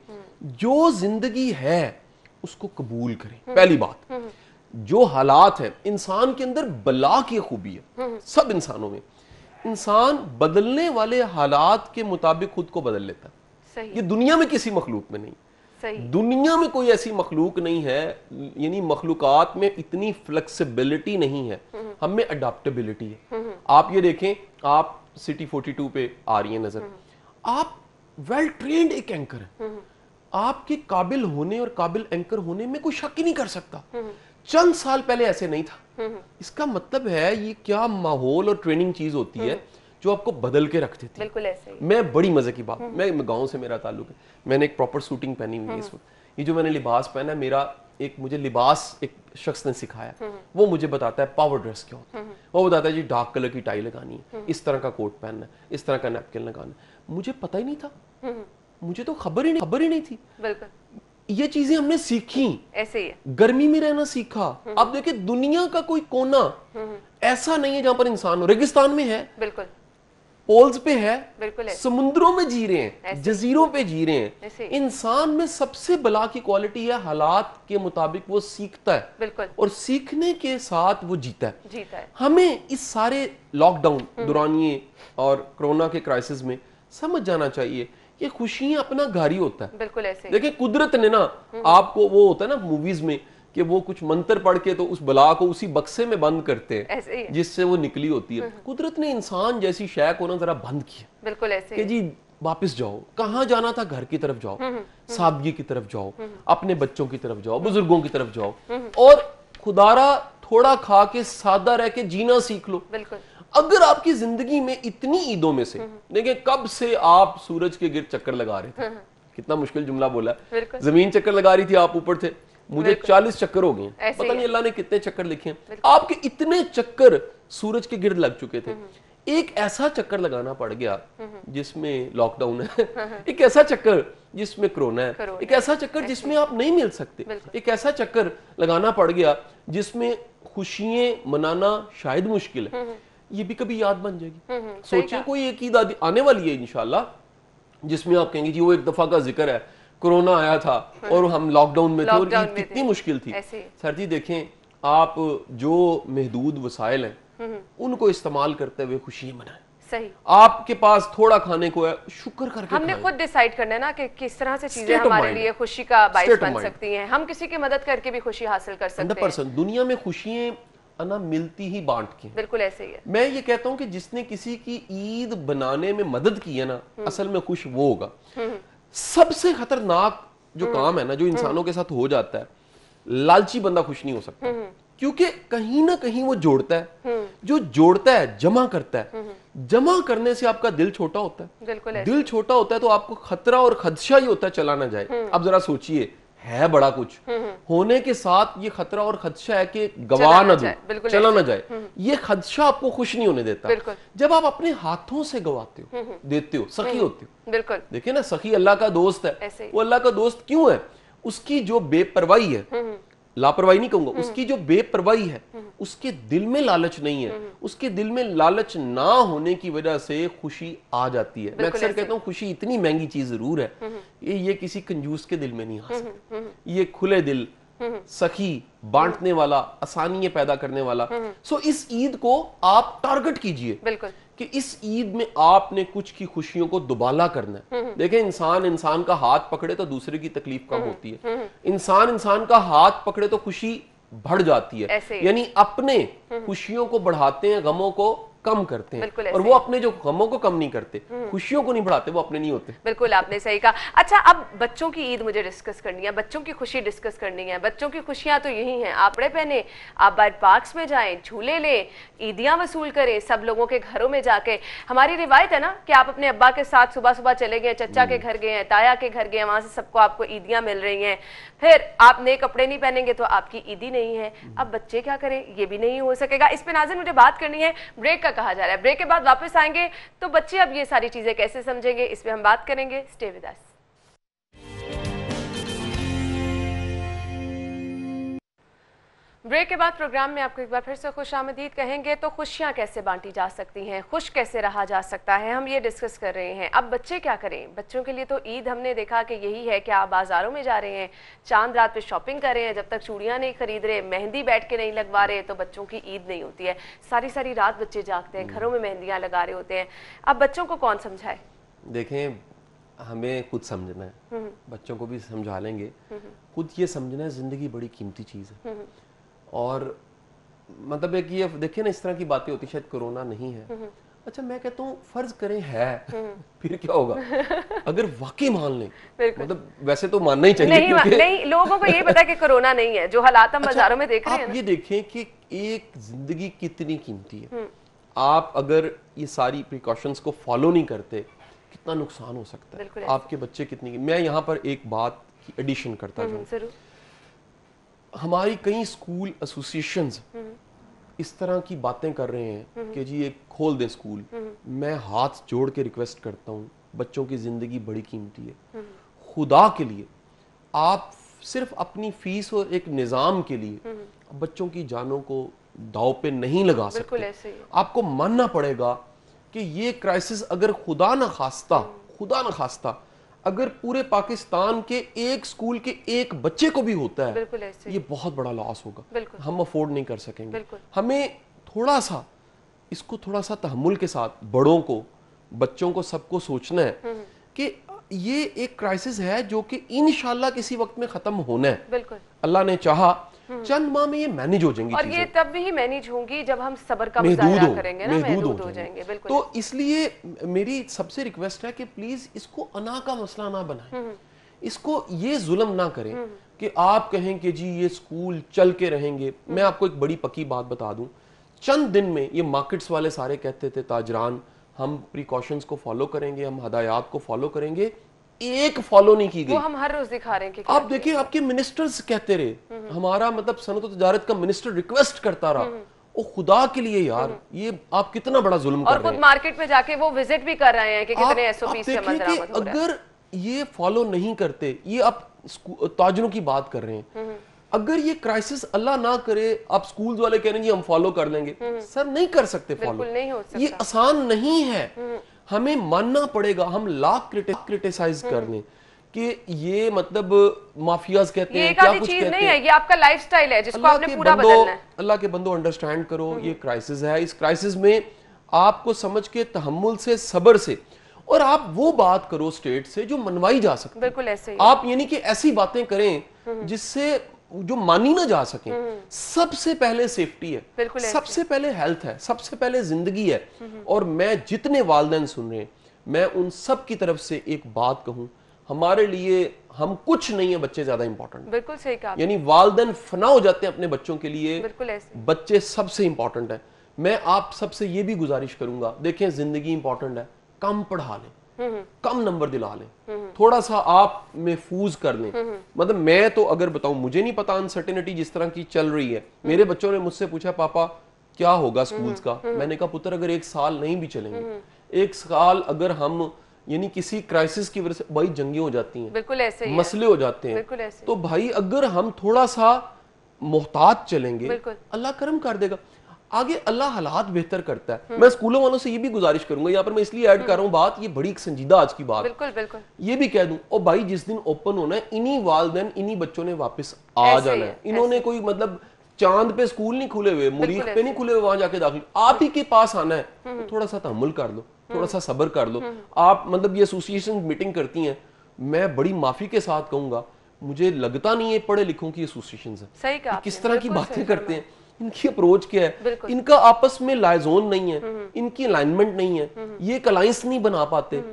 जो जिंदगी है उसको कबूल करें। पहली बात, जो हालात है, इंसान के अंदर बला की खूबी है, सब इंसानों में, इंसान बदलने वाले हालात के मुताबिक खुद को बदल लेता है। ये दुनिया में किसी मखलूक में नहीं। सही। दुनिया में कोई ऐसी मखलूक नहीं है, यानी मखलूकात में इतनी फ्लेक्सिबिलिटी नहीं है, हम में अडॉप्टेबिलिटी है। आप ये देखें, आप सिटी 42 पे आ रही है नजर, आप वेल ट्रेन्ड एक एंकर है, आपके काबिल होने और काबिल एंकर होने में कोई शक ही नहीं कर सकता। चंद साल पहले ऐसे नहीं था। इसका मतलब है ये क्या माहौल और ट्रेनिंग चीज होती है जो आपको बदल के रख देती है। बिल्कुल ऐसे ही। मैं बड़ी मजे की बात, मैं गांव से मेरा ताल्लुक है, मैंने एक प्रॉपर शूटिंग पहनी हुई है इस वक्त। ये जो मैंने लिबास पहना है, मेरा एक मुझे लिबास एक शख्स ने सिखाया, वो मुझे बताता है पावर ड्रेस क्या होता है। वो बताता है जी डार्क कलर की टाई लगानी है, इस तरह का कोट पहनना है, इस तरह का नैपकिन लगाना है। मुझे पता ही नहीं था, मुझे तो खबर ही नहीं थी। बिल्कुल। ये चीजें हमने सीखी, ऐसे ही गर्मी में रहना सीखा। अब देखिए दुनिया का कोई कोना ऐसा नहीं है जहां पर इंसान हो। रेगिस्तान में है, बिल्कुल, पोल्स पे है, बिल्कुल, समुद्रों में जी रहे हैं, जजीरों पे जी रहे हैं। इंसान में सबसे बला की क्वालिटी है हालात के मुताबिक वो सीखता है, बिल्कुल, और सीखने के साथ वो जीता है। हमें इस सारे लॉकडाउन दौरानिए और कोरोना के क्राइसिस में समझ जाना चाहिए ये खुशियां अपना घर ही होता है। बिल्कुल ऐसे। देखिए कुदरत ने ना आपको, वो होता है ना मूवीज में कि वो कुछ मंत्र पढ़ के तो उस बला को उसी बक्से में बंद करते हैं जिससे वो निकली होती है। कुदरत ने इंसान जैसी शय को ना जरा बंद किया। बिल्कुल ऐसे कि जी वापस जाओ, कहाँ जाना था, घर की तरफ जाओ, सादगी की तरफ जाओ, अपने बच्चों की तरफ जाओ, बुजुर्गों की तरफ जाओ, और खुदारा थोड़ा खा के सादा रह के जीना सीख लो। बिल्कुल। अगर आपकी जिंदगी में इतनी ईदों में से, देखिए कब से आप सूरज के गिर्द चक्कर लगा रहे थे, कितना मुश्किल जुमला बोला, जमीन चक्कर लगा रही थी, आप ऊपर थे, मुझे 40 चक्कर हो गए, पता नहीं अल्लाह ने कितने चक्कर लिखे। आपके इतने चक्कर सूरज के गिर्द लग चुके थे। एक ऐसा चक्कर लगाना पड़ गया जिसमें लॉकडाउन है, एक ऐसा चक्कर जिसमें कोरोना है, एक ऐसा चक्कर जिसमें आप नहीं मिल सकते, एक ऐसा चक्कर लगाना पड़ गया जिसमें खुशियां मनाना शायद मुश्किल है। ये भी कभी याद बन जाएगी। सोचिए कोई एक ईद आने वाली है इंशाल्लाह जिसमें आप कहेंगे जी वो एक दफा का जिक्र है, कोरोना आया था और हम लॉकडाउन में थे और ईद कितनी मुश्किल थी। सर जी देखें, आप जो महदूद वसाइल हैं उनको इस्तेमाल करते हुए खुशी मनाएं। सही। आपके पास थोड़ा खाने को है, शुक्र करके हमने खुद डिसाइड करना है ना कि किस तरह से चीजें हमारे लिए खुशी का बायस बन सकती हैं। हम किसी की मदद करके भी खुशी हासिल कर सकते हैं। 100%। दुनिया में खुशियां ना मिलती ही बांट के। बिल्कुल ऐसे ही है। मैं ये कहता हूं कि जिसने किसी की ईद बनाने में मदद की है ना, असल में खुश वो होगा। सबसे खतरनाक जो काम है ना, जो इंसानों के साथ हो जाता है, लालची बंदा खुश नहीं हो सकता, क्योंकि कहीं ना कहीं वो जोड़ता है। जो जोड़ता है जमा करता है, जमा करने से आपका दिल छोटा होता है। बिल्कुल। दिल छोटा होता है तो आपको खतरा और खदशा ही होता है चला ना जाए। अब जरा सोचिए, है बड़ा कुछ होने के साथ ये खतरा और खदशा है कि गवा ना दो, चला ना जाए। ये खदशा आपको खुश नहीं होने देता। जब आप अपने हाथों से गवाते हो, देते हो, सखी होते हो। बिल्कुल। देखिए ना, सखी अल्लाह का दोस्त है। वो अल्लाह का दोस्त क्यों है? उसकी जो बेपरवाही है, लापरवाही नहीं कहूंगा, उसकी जो बेपरवाही है, उसके दिल में लालच नहीं है, उसके दिल में लालच ना होने की वजह से खुशी आ जाती है। मैं अक्सर कहता हूँ खुशी इतनी महंगी चीज जरूर है, ये किसी कंजूस के दिल में नहीं आ सकती। ये खुले दिल, सखी, बांटने वाला, आसानियां पैदा करने वाला। सो इस ईद को आप टारगेट कीजिए बिल्कुल कि इस ईद में आपने कुछ की खुशियों को दुबाला करना है। देखें, इंसान का हाथ पकड़े तो दूसरे की तकलीफ कम होती है, इंसान का हाथ पकड़े तो खुशी बढ़ जाती है। यानी अपने खुशियों को बढ़ाते हैं, गमों को कम करते हैं, और वो अपने जो गमों को कम नहीं करते, खुशियों को नहीं बढ़ाते, वो अपने नहीं होते। बिल्कुल आपने सही कहा। अच्छा, अब बच्चों की ईद मुझे डिस्कस करनी है, बच्चों की खुशी डिस्कस करनी है। बच्चों की खुशियां तो यही हैं, आप कपड़े पहने, आप बाहर पार्क्स में जाएं, झूले लें, ईदियां वसूल करें सब लोगों के घरों में जाके। हमारी रिवायत है ना कि आप अपने अब्बा के साथ सुबह सुबह चले गए, चचा के घर गए हैं, ताया के घर गए, वहां से सबको आपको ईदियां मिल रही हैं। फिर आप नए कपड़े नहीं पहनेंगे तो आपकी ईदी नहीं है। अब बच्चे क्या करें, ये भी नहीं हो सकेगा। इस पे नाज़िन मुझे बात करनी है, ब्रेक का कहा जा रहा है, ब्रेक के बाद वापस आएंगे तो बच्चे अब ये सारी चीजें कैसे समझेंगे, इस पे हम बात करेंगे। Stay with us. ब्रेक के बाद प्रोग्राम में आपको एक बार फिर से खुशामदीद कहेंगे। तो खुशियां कैसे बांटी जा सकती हैं, खुश कैसे रहा जा सकता है, हम ये डिस्कस कर रहे हैं। अब बच्चे क्या करें, बच्चों के लिए तो ईद हमने देखा कि यही है कि आप बाजारों में जा रहे हैं, चांद रात पे शॉपिंग कर रहे हैं, जब तक चूड़ियां नहीं खरीद रहे, मेहंदी बैठ के नहीं लगवा रहे, तो बच्चों की ईद नहीं होती है। सारी सारी रात बच्चे जागते हैं, घरों में मेहंदियां लगा रहे होते हैं। अब बच्चों को कौन समझाए? देखें, हमें खुद समझना है, बच्चों को भी समझा लेंगे। खुद ये समझना है जिंदगी बड़ी कीमती चीज है, और मतलब है कि ये देखिए ना, इस तरह की बातें होती, शायद कोरोना नहीं है। अच्छा, मैं कहता हूँ फर्ज करें है, फिर क्या होगा अगर वाकई मान लें, मतलब वैसे तो मानना ही चाहिए, नहीं लोगों को ये पता है कि कोरोना नहीं है, जो हालात हम बाजारों में देख रहे हैं। आप ये देखें कि एक जिंदगी कितनी कीमती है। आप अगर ये सारी प्रिकॉशंस को फॉलो नहीं करते, कितना नुकसान हो सकता है, आपके बच्चे कितनी। मैं यहाँ पर एक बात की एडिशन करता जाऊँ, हमारी कई स्कूल एसोसिएशंस इस तरह की बातें कर रहे हैं कि जी ये खोल दे स्कूल। मैं हाथ जोड़ के रिक्वेस्ट करता हूँ, बच्चों की जिंदगी बड़ी कीमती है, खुदा के लिए आप सिर्फ अपनी फीस और एक निज़ाम के लिए बच्चों की जानों को दाव पे नहीं लगा सकते। आपको मानना पड़ेगा कि ये क्राइसिस अगर खुदा न खास्ता अगर पूरे पाकिस्तान के एक स्कूल के एक बच्चे को भी होता है, ये बहुत बड़ा लॉस होगा, हम अफोर्ड नहीं कर सकेंगे। हमें थोड़ा सा इसको थोड़ा सा तहम्मुल के साथ बड़ों को, बच्चों को, सबको सोचना है कि ये एक क्राइसिस है जो कि इंशाल्लाह किसी वक्त में खत्म होना है। अल्लाह ने चाहा चंद माह में ये मैनेज हो जाएंगी, और ये तब भी मैनेज होंगी जब हम सब्र का मुजाहिरा करेंगे ना, महदूद हो जाएंगे। बिल्कुल। तो इसलिए मेरी सबसे रिक्वेस्ट है कि प्लीज इसको अना का मसला ना बनाएं, इसको ये जुल्म ना करें कि आप कहें कि जी ये स्कूल चल के रहेंगे। मैं आपको एक बड़ी पक्की बात बता दूं, चंद दिन में ये मार्केट्स वाले सारे कहते थे, ताजरान, हम प्रिकॉशंस को फॉलो करेंगे, हम हदायत को फॉलो करेंगे, एक फॉलो नहीं की गई। वो हम हर रोज दिखा रहे हैं कि आप देखिए, आपके मिनिस्टर्स कहते रहे, हमारा मतलब सनत और तजारत का मिनिस्टर रिक्वेस्ट करता रहा, ओ खुदा के लिए यार, ये आप कितना बड़ा जुल्म कर रहे हैं। और खुद मार्केट में जाके वो विजिट भी कर रहे हैं कि कितने एसओपी से अमल दरामद हो रहा है। अगर ये फॉलो नहीं करते, ये आप ताजरों की बात कर रहे हैं, अगर ये क्राइसिस अल्लाह ना करे, आप स्कूल वाले कह रहे हैं हम फॉलो कर लेंगे, सर नहीं कर सकते फॉलो, नहीं हो सकता। ये आसान नहीं है, हमें मानना पड़ेगा। हम लाख क्रिटिसाइज कर लें कि ये मतलब माफियाज कहते हैं, क्या कुछ कहते हैं, ये आपका लाइफस्टाइल है जिसको आपने पूरा बदलना है। अल्लाह के बंदो अंडरस्टैंड करो, ये क्राइसिस है, इस क्राइसिस में आपको समझ के तहम्मुल से, सब्र से, और आप वो बात करो स्टेट से जो मनवाई जा सकती है। बिल्कुल ऐसे ही आप यानी कि ऐसी बातें करें जिससे जो मानी ना जा सके। सबसे पहले सेफ्टी है, सबसे पहले हेल्थ है, सबसे पहले जिंदगी है। और मैं जितने वालिदैन सुन रहे हैं, मैं उन सब की तरफ से एक बात कहूं, हमारे लिए हम कुछ नहीं है, बच्चे ज्यादा इंपॉर्टेंट। बिल्कुल सही कहा। यानी वालिदैन फना हो जाते हैं अपने बच्चों के लिए, बिल्कुल ऐसे। बच्चे सबसे इंपॉर्टेंट है। मैं आप सबसे ये भी गुजारिश करूंगा, देखें जिंदगी इंपॉर्टेंट है, कम पढ़ा लें, कम नंबर दिला लें, थोड़ा सा आप महफूज कर लें। मतलब मैं तो अगर बताऊं, मुझे नहीं पता अनसर्टेनिटी जिस तरह की चल रही है। मेरे बच्चों ने मुझसे पूछा, पापा क्या होगा स्कूल्स का? मैंने कहा पुत्र, अगर एक साल नहीं भी चलेंगे, एक साल अगर हम यानी किसी क्राइसिस की वजह से, भाई जंगें हो जाती हैं, बिल्कुल ऐसे ही मसले हो जाते हैं, बिल्कुल ऐसे। तो भाई अगर हम थोड़ा सा मोहतात चलेंगे, अल्लाह करम कर देगा। आगे अल्लाह हालात बेहतर करता है। मैं स्कूलों वालों से ये भी गुजारिश करूंगा, यहाँ पर मैं इसलिए ऐड कर रहा हूँ बात, ये बड़ी एक संजीदा आज की बात, बिल्कुल बिल्कुल ये भी कह दूं, ओ भाई जिस दिन ओपन होना है, इन्हीं वालिदैन इन्हीं बच्चों ने वापस आ जाना है। इन्होंने कोई मतलब चांद पे स्कूल नहीं खुले हुए, मुरीख पे नहीं खुले हुए, वहां जाके दाखिल, आप ही के पास आना है, तो थोड़ा सा तहम्मुल कर लो, थोड़ा सा सब्र कर लो। आप मतलब ये एसोसिएशन मीटिंग करती हैं, मैं बड़ी माफी के साथ कहूंगा, मुझे लगता नहीं है पढ़े लिखों की एसोसिएशन है। सही कहा, किस तरह की बातें करते हैं, इनकी अप्रोच क्या है, इनका आपस में लाइजोन नहीं है, इनकी अलाइनमेंट नहीं है, ये एक अलायंस नहीं बना पाते।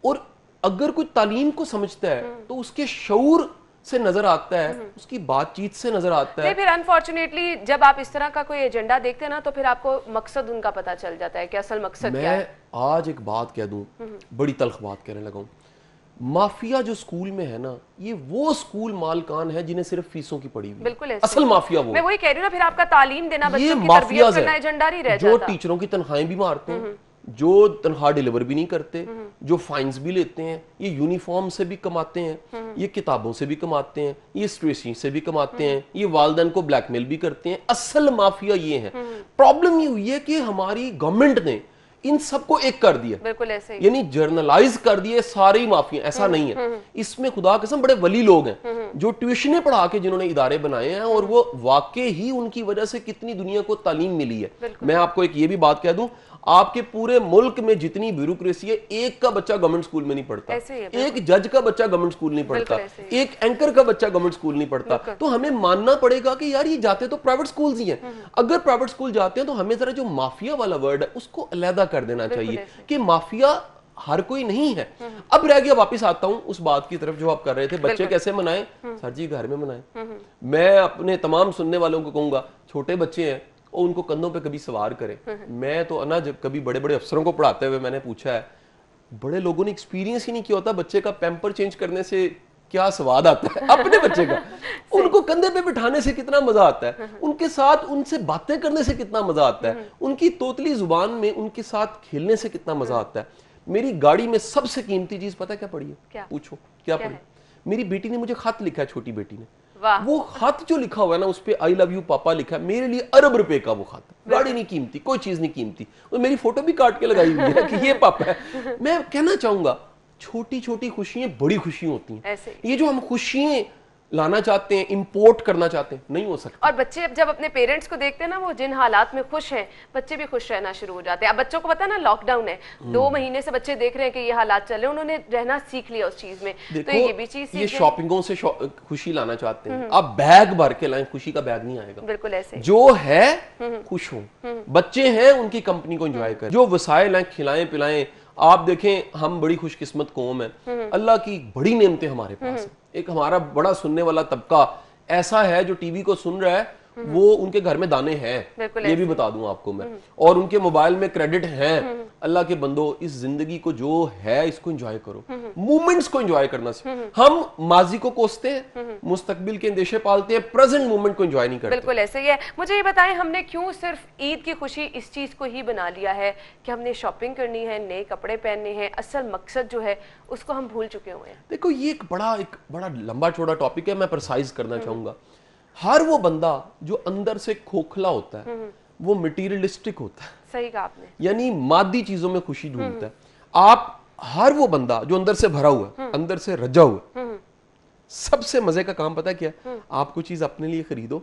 और अगर कोई तालीम को समझता है तो उसके शऊर से नजर आता है, उसकी बातचीत से नजर आता है। फिर अनफॉर्चुनेटली जब आप इस तरह का कोई एजेंडा देखते हैं ना, तो फिर आपको मकसद उनका पता चल जाता है कि असल मकसद क्या है। मैं आज एक बात कह दूं, बड़ी तल्ख बात कहने लगा हूं, माफिया जो स्कूल में है ना, ये वो स्कूल मालकान है जिन्हें सिर्फ फीसों की पड़ी हुई। बिल्कुल असल माफिया वो, मैं वही कह रही हूं ना, फिर आपका तालीम देना, बच्चों की तरबियत करना एजेंडा नहीं रह जो जाता। टीचरों की तनख्वाहें भी मारते हैं, जो तनख्वाह डिलीवर भी नहीं करते, जो फाइन्स भी लेते हैं, ये यूनिफॉर्म से भी कमाते हैं, ये किताबों से भी कमाते हैं, ये स्टेशनरी से भी कमाते हैं, ये वालिदैन को ब्लैकमेल भी करते हैं। असल माफिया ये है। प्रॉब्लम ये हुई है कि हमारी गवर्नमेंट ने इन सबको एक कर दिया, बिल्कुल ऐसे ही, यानी जर्नलाइज कर दिए सारे ही माफिया। ऐसा नहीं है, इसमें खुदा कसम बड़े वली लोग हैं जो ट्यूशनें पढ़ा के जिन्होंने इदारे बनाए हैं, और वो वाकई ही उनकी वजह से कितनी दुनिया को तालीम मिली है। मैं आपको एक ये भी बात कह दूं, आपके पूरे मुल्क में जितनी ब्यूरोक्रेसी है, एक का बच्चा गवर्नमेंट स्कूल में नहीं पढ़ता, एक जज का बच्चा गवर्नमेंट स्कूल नहीं पढ़ता, एक एंकर का बच्चा गवर्नमेंट स्कूल नहीं पढ़ता। तो हमें मानना पड़ेगा कि यार ये जाते तो प्राइवेट स्कूल ही हैं। अगर प्राइवेट स्कूल जाते हैं तो हमें जरा जो माफिया वाला वर्ड है उसको अलहदा कर देना चाहिए कि माफिया हर कोई नहीं है। अब रह गया, वापस आता हूं उस बात की तरफ जो आप कर रहे थे, बच्चे कैसे मनाएं? सर जी घर में मनाएं। मैं अपने तमाम सुनने वालों को कहूंगा, छोटे बच्चे हैं और उनको कंधों पे कभी सवार करें। मैं तो ना जब कभी बड़े बड़े अफसरों को पढ़ाते हुए मैंने पूछा है, बड़े लोगों ने एक्सपीरियंस ही नहीं किया होता बच्चे का पैम्पर चेंज करने से क्या स्वाद आता है अपने बच्चे का, उनको कंधे पे बिठाने से कितना मजा आता है, उनके साथ उनसे बातें करने से कितना मजा आता है, उनकी तोतली जुबान में उनके साथ खेलने से कितना मजा आता है। मेरी गाड़ी में सबसे कीमती चीज पता है क्या पड़ी है? पूछो क्या पड़ी? मेरी बेटी ने मुझे खत लिखा है, छोटी बेटी ने। वो खत जो लिखा हुआ है ना, उस पे आई लव यू पापा लिखा है, मेरे लिए अरब रुपए का वो खत। गाड़ी नहीं कीमती, कोई चीज नहीं कीमती, और मेरी फोटो भी काट के लगाई हुई है कि ये पापा है। मैं कहना चाहूंगा, छोटी छोटी खुशियां बड़ी खुशी होती हैं। ये जो हम खुशियां लाना चाहते हैं, इंपोर्ट करना चाहते हैं, नहीं हो सकता। और बच्चे जब अपने पेरेंट्स को देखते हैं ना, वो जिन हालात में खुश हैं, बच्चे भी खुश रहना शुरू हो जाते हैं। अब बच्चों को पता है ना, लॉकडाउन है, 2 महीने से बच्चे देख रहे हैं कि ये हालात चल रहे हैं, उन्होंने रहना सीख लिया उस चीज में। तो ये भी चीज ये शॉपिंगों से खुशी लाना चाहते हैं, आप बैग भर के लाएं, खुशी का बैग नहीं आएगा। बिल्कुल ऐसे जो है खुश हो, बच्चे हैं उनकी कंपनी को एंजॉय करें, जो वसाइल हैं खिलाएं पिलाएं। आप देखें, हम बड़ी खुशकिस्मत कौम है, अल्लाह की बड़ी नेमतें हमारे पास है। एक हमारा बड़ा सुनने वाला तबका ऐसा है जो टीवी को सुन रहा है, वो उनके घर में दाने हैं, ये भी बता दूं आपको मैं, और उनके मोबाइल में क्रेडिट हैं। अल्लाह के बंदो, इस जिंदगी को जो है इसको एंजॉय करो, मूवमेंट्स को एंजॉय करना सीखो। हम माजी को कोसते हैं, मुस्तकबिल के अंदेशे पालते हैं, प्रेजेंट मूवमेंट को एंजॉय नहीं करते। बिल्कुल ऐसे ही है। मुझे ये बताएं, हमने क्यों सिर्फ ईद की खुशी इस चीज को ही बना लिया है कि हमने शॉपिंग करनी है, नए कपड़े पहनने हैं, असल मकसद जो है उसको हम भूल चुके हुए हैं। देखो, ये एक बड़ा लंबा चौड़ा टॉपिक है, मैं प्रिसाइज करना चाहूंगा। हर वो बंदा जो अंदर से खोखला होता है, वो मटीरियलिस्टिक होता है। सही कहा आपने, यानी मादी चीजों में खुशी ढूंढता है। आप हर वो बंदा जो अंदर से भरा हुआ है, अंदर से रजा हुआ है, सबसे मजे का काम पता है क्या? आप कोई चीज अपने लिए खरीदो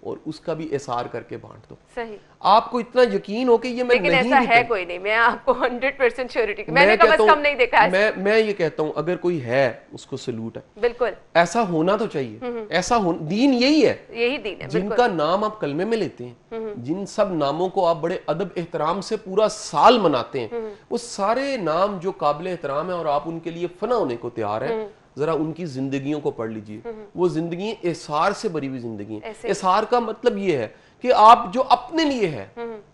और उसका भी एसार करके बांट दो। सही। आपको इतना यकीन हो कि ये मैं लेकिन नहीं ऐसा है कोई नहीं, मैं आपको 100% श्योरिटी, मैंने कम से कम नहीं देखा है। मैं ये कहता हूं, अगर कोई है उसको सैल्यूट है। बिल्कुल ऐसा होना तो चाहिए, ऐसा हो। दीन यही है, यही दीन है। जिनका नाम आप कलमे में लेते हैं, जिन सब नामों को आप बड़े अदब एहतराम से पूरा साल मनाते हैं, वो सारे नाम जो काबिल एहतराम है और आप उनके लिए फना होने को तैयार है, जरा उनकी जिंदगियों को पढ़ लीजिए। वो जिंदगी एसार से भरी हुई जिंदगी है। एसार का मतलब ये है कि आप जो अपने लिए है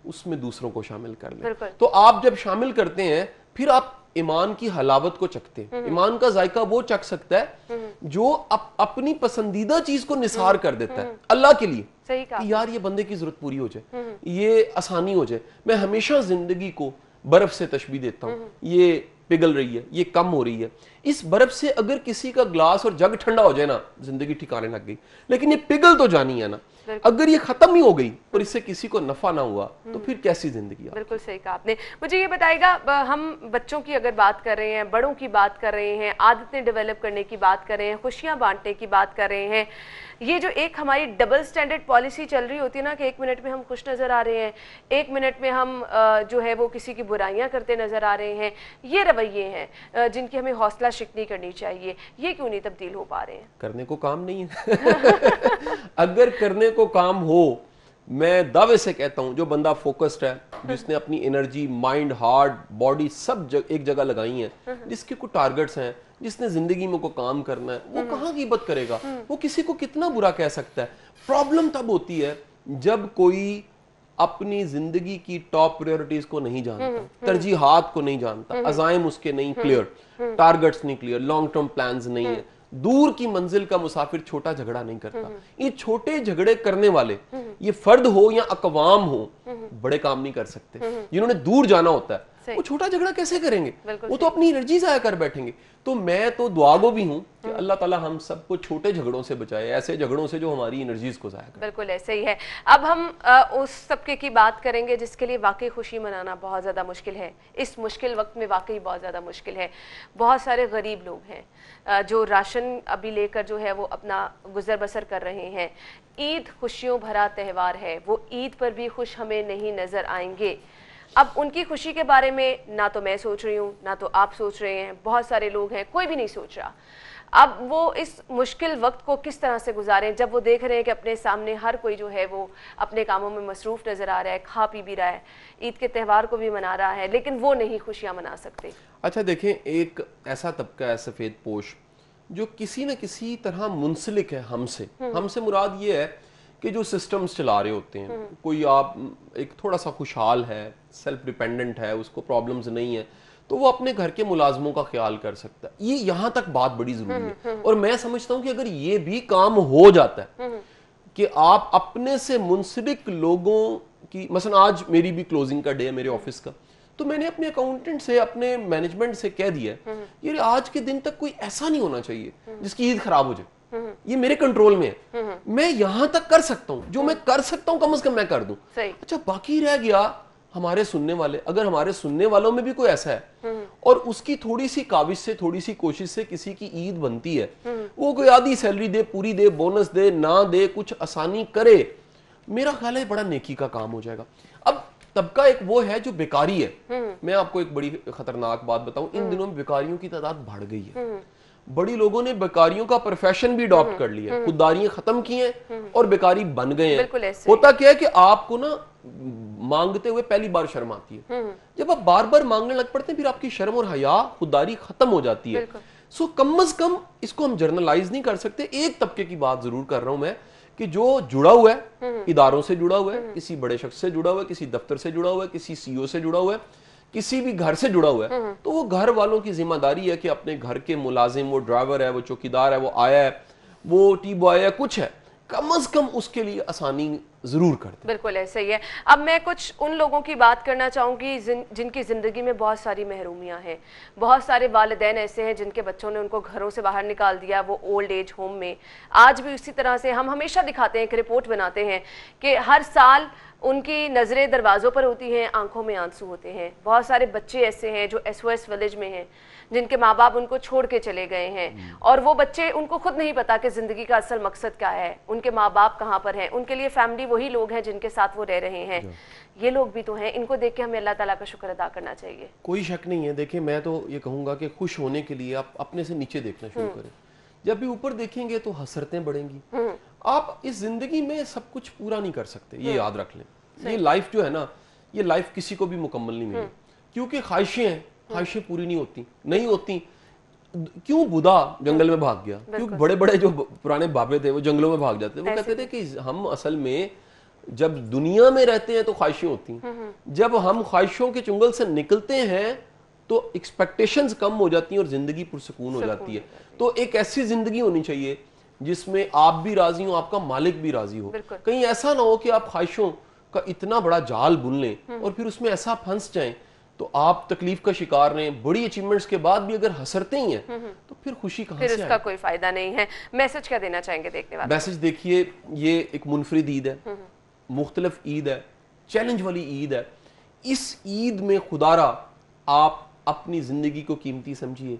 उसमें दूसरों को शामिल कर लें। तो आप जब शामिल करते हैं, फिर आप ईमान की हलावत को चखते हैं। ईमान का जायका वो चख सकता है जो अपनी पसंदीदा चीज को निसार कर देता है अल्लाह के लिए। सही कहा। यार ये बंदे की जरूरत पूरी हो जाए, ये आसानी हो जाए। मैं हमेशा जिंदगी को बर्फ से तशबीह देता हूँ। ये पिघल रही है, ये कम हो रही है। इस बर्फ से अगर किसी का ग्लास और जग ठंडा हो जाए ना, जिंदगी ठिकाने लग गई। लेकिन ये पिघल तो जानी है ना, अगर ये खत्म ही हो गई और इससे किसी को नफा ना हुआ तो फिर कैसी जिंदगी? बिल्कुल सही कहा आपने। मुझे ये बताइएगा, हम बच्चों की अगर बात कर रहे हैं, बड़ों की बात कर रहे हैं, आदतें डेवलप करने की बात कर रहे हैं, खुशियां बांटने की बात कर रहे हैं, ये जो एक हमारी डबल स्टैंडर्ड पॉलिसी चल रही होती है ना कि 1 मिनट में हम खुश नजर आ रहे हैं, 1 मिनट में हम जो है वो किसी की बुराइयां करते नजर आ रहे हैं, ये रवैये हैं जिनकी हमें हौसला शिकनी करनी चाहिए, ये क्यों नहीं तब्दील हो पा रहे हैं? करने को काम नहीं है। अगर करने को काम हो, मैं दावे से कहता हूं, जो बंदा फोकस्ड है, जिसने अपनी एनर्जी, माइंड, हार्ट, बॉडी सब एक जगह लगाई है, जिसके कुछ टारगेट्स हैं, जिसने जिंदगी में को काम करना है, वो कहाँ गिबत करेगा? वो किसी को कितना बुरा कह सकता है? प्रॉब्लम तब होती है जब कोई अपनी जिंदगी की टॉप प्रायोरिटीज को नहीं जानता, तरजीहात को नहीं जानता, अज़ाइम उसके नहीं क्लियर, टारगेट्स नहीं क्लियर, लॉन्ग टर्म प्लान्स नहीं है। दूर की मंजिल का मुसाफिर छोटा झगड़ा नहीं करता। ये छोटे झगड़े करने वाले, ये फर्द हो या अकवाम हो, बड़े काम नहीं कर सकते। जिन्होंने दूर जाना होता है वो छोटा झगड़ा कैसे करेंगे? वो तो अपनी एनर्जी जाया कर बैठेंगे। तो मैं तो दुआगो भी हूं कि अल्लाह ताला हम सबको छोटे झगड़ों से बचाए, ऐसे झगड़ों से जो हमारी एनर्जीज को जाया करे। बिल्कुल ऐसे ही है। अब हम उस तबके की बात करेंगे जिसके लिए वाकई खुशी मनाना बहुत ज़्यादा मुश्किल है। इस मुश्किल वक्त में वाकई बहुत ज़्यादा मुश्किल है। बहुत सारे गरीब लोग हैं जो राशन अभी लेकर जो है वो अपना गुजर बसर कर रहे हैं। ईद खुशियों भरा त्यौहार है, वो ईद पर भी खुश हमें नहीं नज़र आएंगे। अब उनकी खुशी के बारे में ना तो मैं सोच रही हूँ, ना तो आप सोच रहे हैं, बहुत सारे लोग हैं, कोई भी नहीं सोच रहा। अब वो इस मुश्किल वक्त को किस तरह से गुजारें जब वो देख रहे हैं कि अपने सामने हर कोई जो है वो अपने कामों में मसरूफ़ नज़र आ रहा है, खा पी भी रहा है, ईद के त्यौहार को भी मना रहा है, लेकिन वो नहीं खुशियाँ मना सकते। अच्छा देखें, एक ऐसा तबका है सफ़ेद पोश जो किसी न किसी तरह मुंसलिक है हमसे। हमसे मुराद ये है कि जो सिस्टम्स चला रहे होते हैं, कोई आप एक थोड़ा सा खुशहाल है, सेल्फ डिपेंडेंट है, उसको प्रॉब्लम्स नहीं है, तो वो अपने घर के मुलाजमों का ख्याल कर सकता है। ये यहाँ तक बात बड़ी जरूरी है। और मैं समझता हूँ कि अगर ये भी काम हो जाता है कि आप अपने से मुंसलिक लोगों की, मसलन आज मेरी भी क्लोजिंग का डे है मेरे ऑफिस का, तो मैंने अपने अकाउंटेंट से, अपने मैनेजमेंट से कह दिया ये आज के दिन तक कोई ऐसा नहीं होना चाहिए जिसकी ईद खराब हो जाए। ये मेरे कंट्रोल में है, मैं यहां तक कर सकता हूं, जो मैं कर सकता हूं कम से कम मैं कर दूं। अच्छा, बाकी रह गया हमारे सुनने वाले। अगर हमारे सुनने वालों में भी कोई ऐसा है और उसकी थोड़ी सी काविश से, थोड़ी सी कोशिश से किसी की ईद बनती है, वो कोई आधी सैलरी दे, पूरी दे, बोनस दे, ना दे, कुछ आसानी करे, मेरा ख्याल है बड़ा नेकी का काम हो जाएगा। अब तबका एक वो है जो बेकारी है। मैं आपको एक बड़ी खतरनाक बात बताऊं, इन दिनों में बेकारियों की तादाद बढ़ गई है। बड़ी लोगों ने बेकारियों का प्रोफेशन भी अडॉप्ट कर लिया, खुददारियां खत्म की हैं और बेकारी बन गए हैं। होता क्या है कि आपको ना मांगते हुए पहली बार शर्म आती है, जब आप बार बार मांगने लग पड़ते हैं फिर आपकी शर्म और हया, खुददारी खत्म हो जाती है। सो कम से कम इसको हम जर्नलाइज नहीं कर सकते। एक तबके की बात जरूर कर रहा हूं मैं कि जो जुड़ा हुआ है, इदारों से जुड़ा हुआ है, किसी बड़े शख्स से जुड़ा हुआ है, किसी दफ्तर से जुड़ा हुआ है, किसी सीईओ से जुड़ा हुआ है, किसी भी घर से जुड़ा हुआ है, तो वो घर वालों की जिम्मेदारी है कि अपने घर के मुलाजिम, वो ड्राइवर है, वो चौकीदार है, वो आया है, वो टी बॉय है, कुछ है, कम से कम उसके लिए आसानी जरूर करते। बिल्कुल ऐसा ही है। अब मैं कुछ उन लोगों की बात करना चाहूँगी जिनकी ज़िंदगी में बहुत सारी महरूमियाँ हैं। बहुत सारे वालिदैन ऐसे हैं जिनके बच्चों ने उनको घरों से बाहर निकाल दिया, वो ओल्ड एज होम में। आज भी उसी तरह से हम हमेशा दिखाते हैं, एक रिपोर्ट बनाते हैं कि हर साल उनकी नज़रें दरवाज़ों पर होती हैं, आंखों में आंसू होते हैं। बहुत सारे बच्चे ऐसे हैं जो SOS विलेज में हैं, जिनके माँ बाप उनको छोड़ के चले गए हैं और वो बच्चे, उनको खुद नहीं पता कि ज़िंदगी का असल मकसद क्या है, उनके माँ बाप कहाँ पर हैं, उनके लिए फैमिली वही लोग हैं जिनके साथ वो रह रहे हैं। ये लोग भी तो हैं, इनको देख के हमें अल्लाह ताला का शुक्र अदा करना चाहिए। कोई शक नहीं है। देखिए, मैं तो ये कहूँगा कि खुश होने के लिए आप अपने से नीचे देखना शुरू करें। जब भी ऊपर देखेंगे तो हसरतें बढ़ेंगी। आप इस जिंदगी में सब कुछ पूरा नहीं कर सकते, ये याद रख लें। ये लाइफ जो है ना, ये लाइफ किसी को भी मुकम्मल नहीं मिली, क्योंकि ख्वाहिशें हैं, ख्वाहिशें पूरी नहीं होती। क्यों बुदा जंगल में भाग गया? क्योंकि बड़े बड़े जो पुराने बाबे थे वो जंगलों में भाग जाते थे। वो कहते थे कि हम असल में जब दुनिया में रहते हैं तो ख्वाहिशें होती हैं, जब हम ख्वाहिशों के चुंगल से निकलते हैं तो एक्सपेक्टेशंस कम हो जाती हैं और जिंदगी पुरसकून हो जाती है। तो एक ऐसी जिंदगी होनी चाहिए जिसमें आप भी राजी हो, आपका मालिक भी राजी हो। कहीं ऐसा ना हो कि आप ख्वाहिशों का इतना बड़ा जाल बुन लें और फिर उसमें ऐसा फंस जाएं तो आप तकलीफ का शिकार हैं, बड़ी अचीवमेंट्स के बाद भी अगर हंसरते ही हैं तो फिर खुशी कहाँ फिर से उसका आएगी? कोई फायदा नहीं है। मैसेज क्या देना चाहेंगे देखने वाले? मैसेज देखिए, ये एक मुनफरिद ईद है, मुख्तलिफ ईद है, चैलेंज वाली ईद है। इस ईद में खुदारा आप अपनी जिंदगी को कीमती समझिए।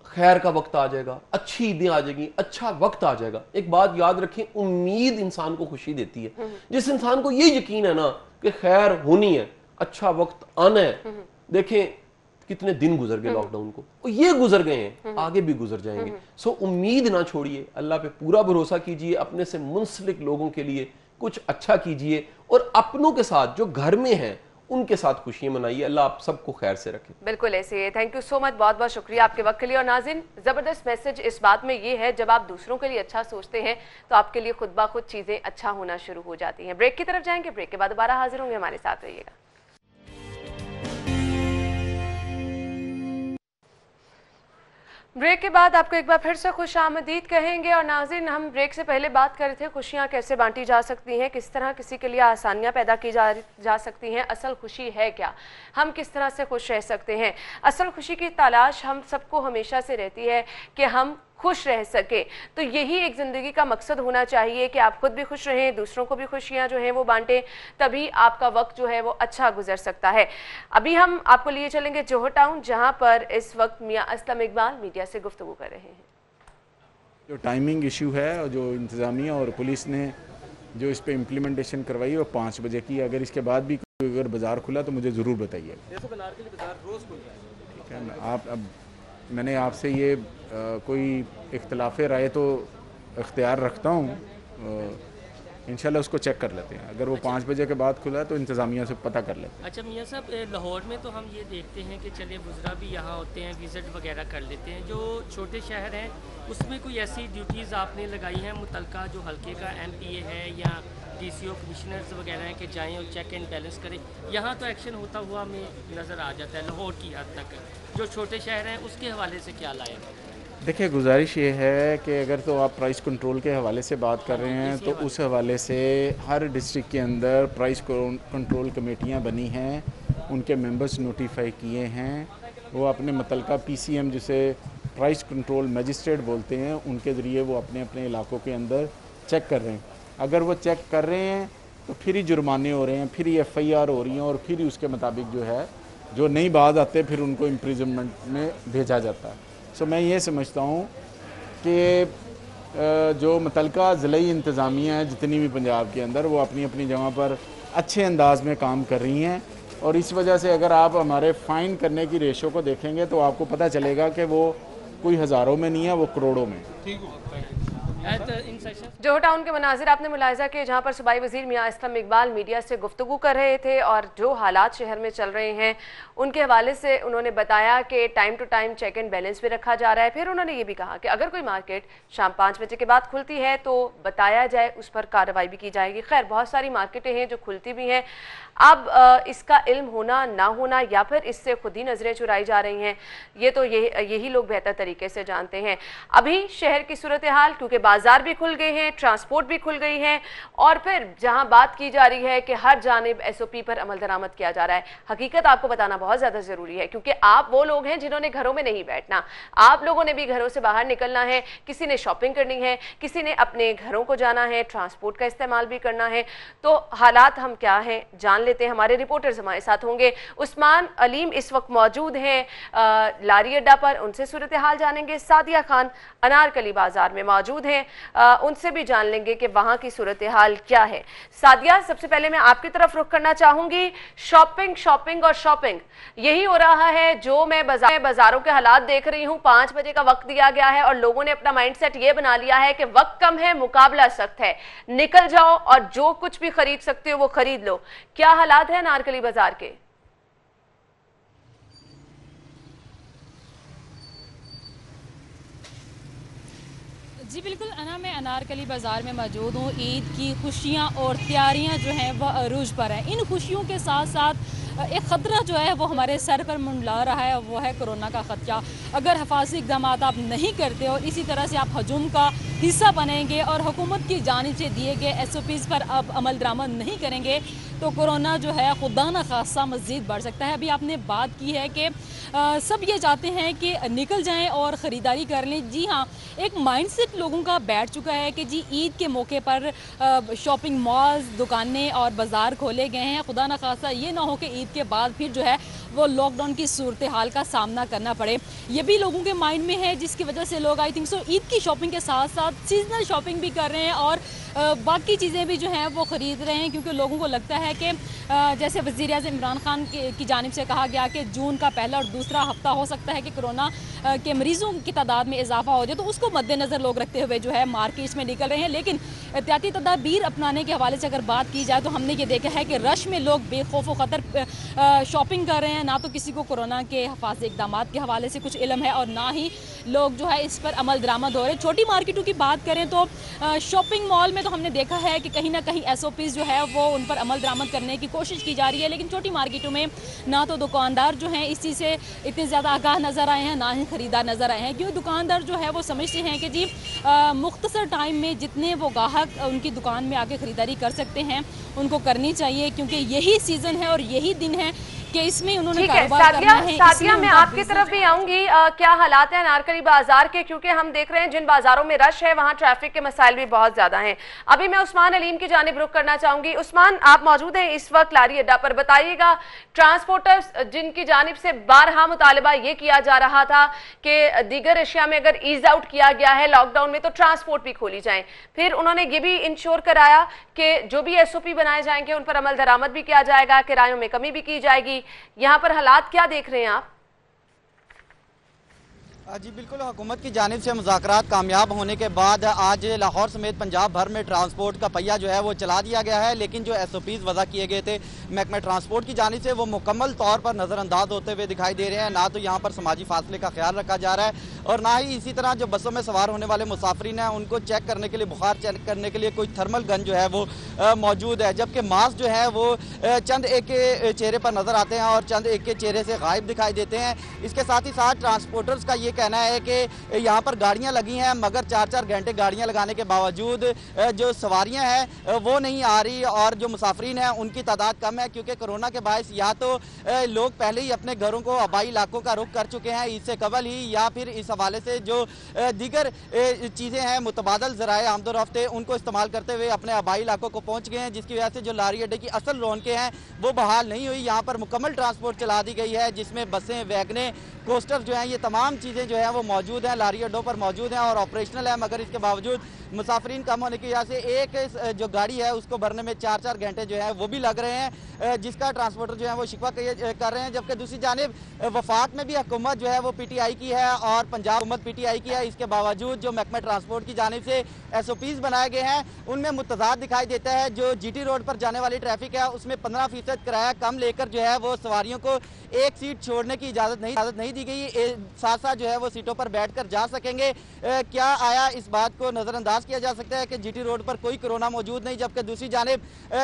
खैर का वक्त आ जाएगा, अच्छी ईदें आ जाएगी, अच्छा वक्त आ जाएगा। एक बात याद रखें, उम्मीद इंसान को खुशी देती है। जिस इंसान को ये यकीन है ना कि खैर होनी है, अच्छा वक्त आना है, देखें कितने दिन गुजर गए लॉकडाउन को, और ये गुजर गए हैं, आगे भी गुजर जाएंगे। सो उम्मीद ना छोड़िए, अल्लाह पे पूरा भरोसा कीजिए, अपने से मुंसलिक लोगों के लिए कुछ अच्छा कीजिए, और अपनों के साथ जो घर में हैं उनके साथ खुशियां मनाइए। अल्लाह आप सबको खैर से रखे। बिल्कुल ऐसे ही। थैंक यू सो मच, बहुत बहुत शुक्रिया आपके वक्त के लिए। और नाज़रीन, ज़बरदस्त मैसेज इस बात में ये है, जब आप दूसरों के लिए अच्छा सोचते हैं तो आपके लिए खुद ब खुद चीज़ें अच्छा होना शुरू हो जाती हैं। ब्रेक की तरफ जाएंगे, ब्रेक के बाद दोबारा हाजिर होंगे, हमारे साथ रहिएगा। ब्रेक के बाद आपको एक बार फिर से खुश आमदीद कहेंगे। और नाज़रीन, हम ब्रेक से पहले बात कर रहे थे खुशियाँ कैसे बांटी जा सकती हैं, किस तरह किसी के लिए आसानियाँ पैदा की जा सकती हैं, असल खुशी है क्या, हम किस तरह से खुश रह सकते हैं। असल खुशी की तलाश हम सबको हमेशा से रहती है कि हम खुश रह सके। तो यही एक ज़िंदगी का मकसद होना चाहिए कि आप खुद भी खुश रहें, दूसरों को भी खुशियाँ जो हैं वो बांटें, तभी आपका वक्त जो है वो अच्छा गुजर सकता है। अभी हम आपको लिए चलेंगे जोहर टाउन, जहाँ पर इस वक्त मियाँ असलम इकबाल मीडिया से गुफ्तगू कर रहे हैं। जो टाइमिंग इशू है और जो इंतज़ामिया और पुलिस ने जो इस पे इम्प्लीमेंटेशन करवाई वो 5 बजे की, अगर इसके बाद भी अगर बाज़ार खुला तो मुझे ज़रूर बताइए। ठीक है, आप अब मैंने आपसे ये कोई इख्तलाफ राय तो इख्तियार रखता हूँ, इंशाल्लाह उसको चेक कर लेते हैं। अगर वो 5 बजे के बाद खुला तो इंतज़ामिया से पता कर लेते हैं। अच्छा मियाँ साहब, लाहौर में तो हम ये देखते हैं कि चले बुज़रा भी यहाँ होते हैं, विज़िट वगैरह कर लेते हैं। जो छोटे शहर हैं उसमें कोई ऐसी ड्यूटीज़ आपने लगाई हैं मुतलका जो हल्के का MPA है या DCO कमिश्नर्स वगैरह हैं कि जाएँ और चेक एंड बैलेंस करें? यहाँ तो एक्शन होता हुआ हमें नज़र आ जाता है लाहौर की हद तक। जो छोटे शहर हैं उसके हवाले से क्या लाएँ? देखिए, गुजारिश ये है कि अगर तो आप प्राइस कंट्रोल के हवाले से बात कर रहे हैं तो उस हवाले से हर डिस्ट्रिक्ट के अंदर प्राइस कंट्रोल कमेटियां बनी हैं, उनके मेंबर्स नोटिफाई किए हैं। वो अपने मुतलका PCM जिसे प्राइस कंट्रोल मजिस्ट्रेट बोलते हैं, उनके ज़रिए वो अपने अपने इलाकों के अंदर चेक कर रहे हैं। अगर वो चेक कर रहे हैं तो फिर ही जुर्माने हो रहे हैं, फिर ही FIR हो रही हैं, और फिर ही उसके मुताबिक जो है जो नहीं बाज आते फिर उनको इम्प्रिजनमेंट में भेजा जाता है। सो मैं ये समझता हूँ कि जो मुतलका ज़िली इंतज़ामिया है जितनी भी पंजाब के अंदर, वो अपनी अपनी जगह पर अच्छे अंदाज में काम कर रही हैं। और इस वजह से अगर आप हमारे फ़ाइन करने की रेशो को देखेंगे तो आपको पता चलेगा कि वो कोई हज़ारों में नहीं है, वो करोड़ों में। जोहर टाउन के मनाजिर आपने मुलाहिजा किए, जहाँ पर सूबाई वज़ीर मियाँ असलम इकबाल मीडिया से गुफ्तगू कर रहे थे और जो हालात शहर में चल रहे हैं उनके हवाले से उन्होंने बताया कि time to time check and balance भी रखा जा रहा है। फिर उन्होंने ये भी कहा कि अगर कोई मार्केट शाम 5 बजे के बाद खुलती है तो बताया जाए, उस पर कार्रवाई भी की जाएगी। खैर, बहुत सारी मार्केटें हैं जो खुलती भी हैं। अब इसका इल्म होना ना होना या फिर इससे खुद ही नज़रें चुराई जा रही हैं, ये तो यही लोग बेहतर तरीके से जानते हैं। अभी शहर की सूरत हाल, क्योंकि बाजार भी खुल गए हैं, ट्रांसपोर्ट भी खुल गई है, और फिर जहां बात की जा रही है कि हर जानिब SOP पर अमल दरामद किया जा रहा है। हकीकत आपको बताना बहुत ज़्यादा ज़रूरी है, क्योंकि आप वो लोग हैं जिन्होंने घरों में नहीं बैठना। आप लोगों ने भी घरों से बाहर निकलना है, किसी ने शॉपिंग करनी है, किसी ने अपने घरों को जाना है, ट्रांसपोर्ट का इस्तेमाल भी करना है। तो हालात हम क्या हैं जान लेते हैं। हमारे रिपोर्टर्स हमारे साथ होंगे। उस्मान अलीम इस वक्त मौजूद हैं लारी अड्डा पर, उनसे सूरत हाल जानेंगे। सादिया खान अनारकली बाजार में मौजूद हैं, उनसे भी जान लेंगे कि वहां की सूरत हाल क्या है। सादिया, सबसे पहले मैं आपकी तरफ रुख करना चाहूंगी। शॉपिंग शॉपिंग और शॉपिंग, यही हो रहा है जो मैं बाजारों के हालात देख रही हूँ। 5 बजे का वक्त दिया गया है और लोगों ने अपना माइंडसेट ये बना लिया है कि वक्त कम है, मुकाबला सख्त है, निकल जाओ और जो कुछ भी खरीद सकते हो वो खरीद लो। क्या हालात है अनारकली बाजार के? जी बिल्कुल अना, मैं अनारकली बाज़ार में मौजूद हूँ। ईद की खुशियाँ और तैयारियाँ जो हैं वह अरूज पर हैं। इन खुशियों के साथ साथ एक ख़तरा जो है वो हमारे सर पर मंडला रहा है, वो है कोरोना का ख़तरा। अगर हिफाजती इक़दाम आप नहीं करते और इसी तरह से आप हजूम का हिस्सा बनेंगे और हुकूमत की जानिब से दिए गए SOPs पर अब अमल दरामद नहीं करेंगे तो कोरोना जो है खुदा न खासा मज़ीद बढ़ सकता है। अभी आपने बात की है कि सब ये चाहते हैं कि निकल जाएं और ख़रीदारी कर लें। जी हाँ, एक माइंडसेट लोगों का बैठ चुका है कि जी ईद के मौके पर शॉपिंग मॉल्स, दुकानें और बाज़ार खोले गए हैं। खुदा न खासा ये ना हो कि ईद के बाद फिर जो है वो लॉकडाउन की सूरत हाल का सामना करना पड़े। ये भी लोगों के माइंड में है, जिसकी वजह से लोग आई थिंक सो ईद की शॉपिंग के साथ साथ सीजनल शॉपिंग भी कर रहे हैं और बाकी चीज़ें भी जो हैं वो ख़रीद रहे हैं, क्योंकि लोगों को लगता है कि जैसे वज़ीर आज़म इमरान खान की जानिब से कहा गया कि जून का पहला और दूसरा हफ्ता हो सकता है कि कोरोना के मरीज़ों की तादाद में इजाफा हो जाए, तो उसको मद्देनज़र लोग रखते हुए जो है मार्केट्स में निकल रहे हैं। लेकिन एहतियाती तदाबीर अपनाने के हवाले से अगर बात की जाए तो हमने ये देखा है कि रश में लोग बेखौफ व ख़तर शॉपिंग कर रहे हैं। ना तो किसी को कोरोना के हिफाजती इक़दाम के हवाले से कुछ इल्म है और ना ही लोग जो है इस पर अमल दरामद हो रहे हैं। छोटी मार्केटों की बात करें तो शॉपिंग मॉल में तो हमने देखा है कि कहीं ना कहीं SOPs जो है वो उन पर अमल दरामद करने की कोशिश की जा रही है, लेकिन छोटी मार्केटों में ना तो दुकानदार जो हैं इस चीज़ से इतने ज़्यादा आगाह नज़र आए हैं, ना ही ख़रीदार नज़र आए हैं। क्योंकि दुकानदार जो है वो समझते हैं कि जी मुख्तसर टाइम में जितने वो गाहक उनकी दुकान में आके ख़रीदारी कर सकते हैं उनको करनी चाहिए, क्योंकि यही सीज़न है और यही दिन है कि इसमें उन्होंने कारोबार करना है। सादिया, मैं आपकी तरफ भी आऊंगी। क्या हालात हैं अनारकली बाजार के, क्योंकि हम देख रहे हैं जिन बाजारों में रश है वहां ट्रैफिक के मसाइल भी बहुत ज्यादा हैं। अभी मैं उस्मान अलीम की जानिब रुख करना चाहूंगी। उस्मान, आप मौजूद हैं इस वक्त लारी अड्डा पर, बताइएगा ट्रांसपोर्टर्स जिनकी जानिब से बारहा मुतालबा ये किया जा रहा था कि दीगर एशिया में अगर ईज आउट किया गया है लॉकडाउन में तो ट्रांसपोर्ट भी खोली जाए, फिर उन्होंने ये भी इंश्योर कराया कि जो भी SOP बनाए जाएंगे उन पर अमल दरामद भी किया जाएगा, किरायों में कमी भी की जाएगी। यहाँ पर हालात क्या देख रहे हैं आप? जी बिल्कुल, हुकूमत की जानिब से मुज़ाकरात कामयाब होने के बाद आज लाहौर समेत पंजाब भर में ट्रांसपोर्ट का पहिया जो है वो चला दिया गया है, लेकिन जो SOPs वज़ा किए गए थे महकमा ट्रांसपोर्ट की जानिब से वो मुकम्मल तौर पर नज़रअंदाज होते हुए दिखाई दे रहे हैं। ना तो यहाँ पर समाजी फासले का ख्याल रखा जा रहा है और ना ही इसी तरह जो बसों में सवार होने वाले मुसाफिरीन हैं उनको चेक करने के लिए, बुखार चेक करने के लिए कोई थर्मल गन जो है वो मौजूद है, जबकि मास्क जो है वो चंद एक के चेहरे पर नज़र आते हैं और चंद एक के चेहरे से गायब दिखाई देते हैं। इसके साथ ही साथ ट्रांसपोर्टर्स का ये कहना है कि यहाँ पर गाड़ियाँ लगी हैं मगर 4-4 घंटे गाड़ियाँ लगाने के बावजूद जो सवारियाँ हैं वो नहीं आ रही और जो मुसाफिरीन हैं उनकी तादाद कम है, क्योंकि कोरोना के बायस या तो लोग पहले ही अपने घरों को आबाई इलाकों का रुख कर चुके हैं इससे कबल ही, या फिर इस हवाले से जो दीगर चीज़ें हैं मुतबादल ज़राए आमदोरफ्त उनको इस्तेमाल करते हुए अपने आबाई इलाकों को पहुँच गए हैं, जिसकी वजह से जो लारी अड्डे की असल रौनकें हैं वो बहाल नहीं हुई। यहाँ पर मुकम्मल ट्रांसपोर्ट चला दी गई है जिसमें बसें, वैगनें, कोस्टर जो हैं ये तमाम चीज़ें जो हैं वो मौजूद हैं, लारी अड्डों पर मौजूद हैं और ऑपरेशनल है, मगर इसके बावजूद मुसाफिरीन कम होने की वजह से एक जो गाड़ी है उसको भरने में 4-4 घंटे जो है वो भी लग रहे हैं, जिसका ट्रांसपोर्टर जो है वो शिकवा कर रहे हैं। जबकि दूसरी जानिब वफाक में भी हुकूमत जो है वो PTI की है और पंजाब हुकूमत PTI की है, इसके बावजूद जो महकमा ट्रांसपोर्ट की जानिब से SOPs बनाए गए हैं उनमें मुतजाद दिखाई देता है। जो GT रोड पर जाने वाली ट्रैफिक है उसमें 15% किराया कम लेकर जो है वो सवारियों को एक सीट छोड़ने की इजाज़त नहीं दी गई, साथ साथ जो है वो सीटों पर बैठ कर जा सकेंगे। क्या आया इस बात को नज़रअंदाज किया जा सकता है कि GT रोड पर कोई कोरोना मौजूद नहीं, जबकि दूसरी जानिब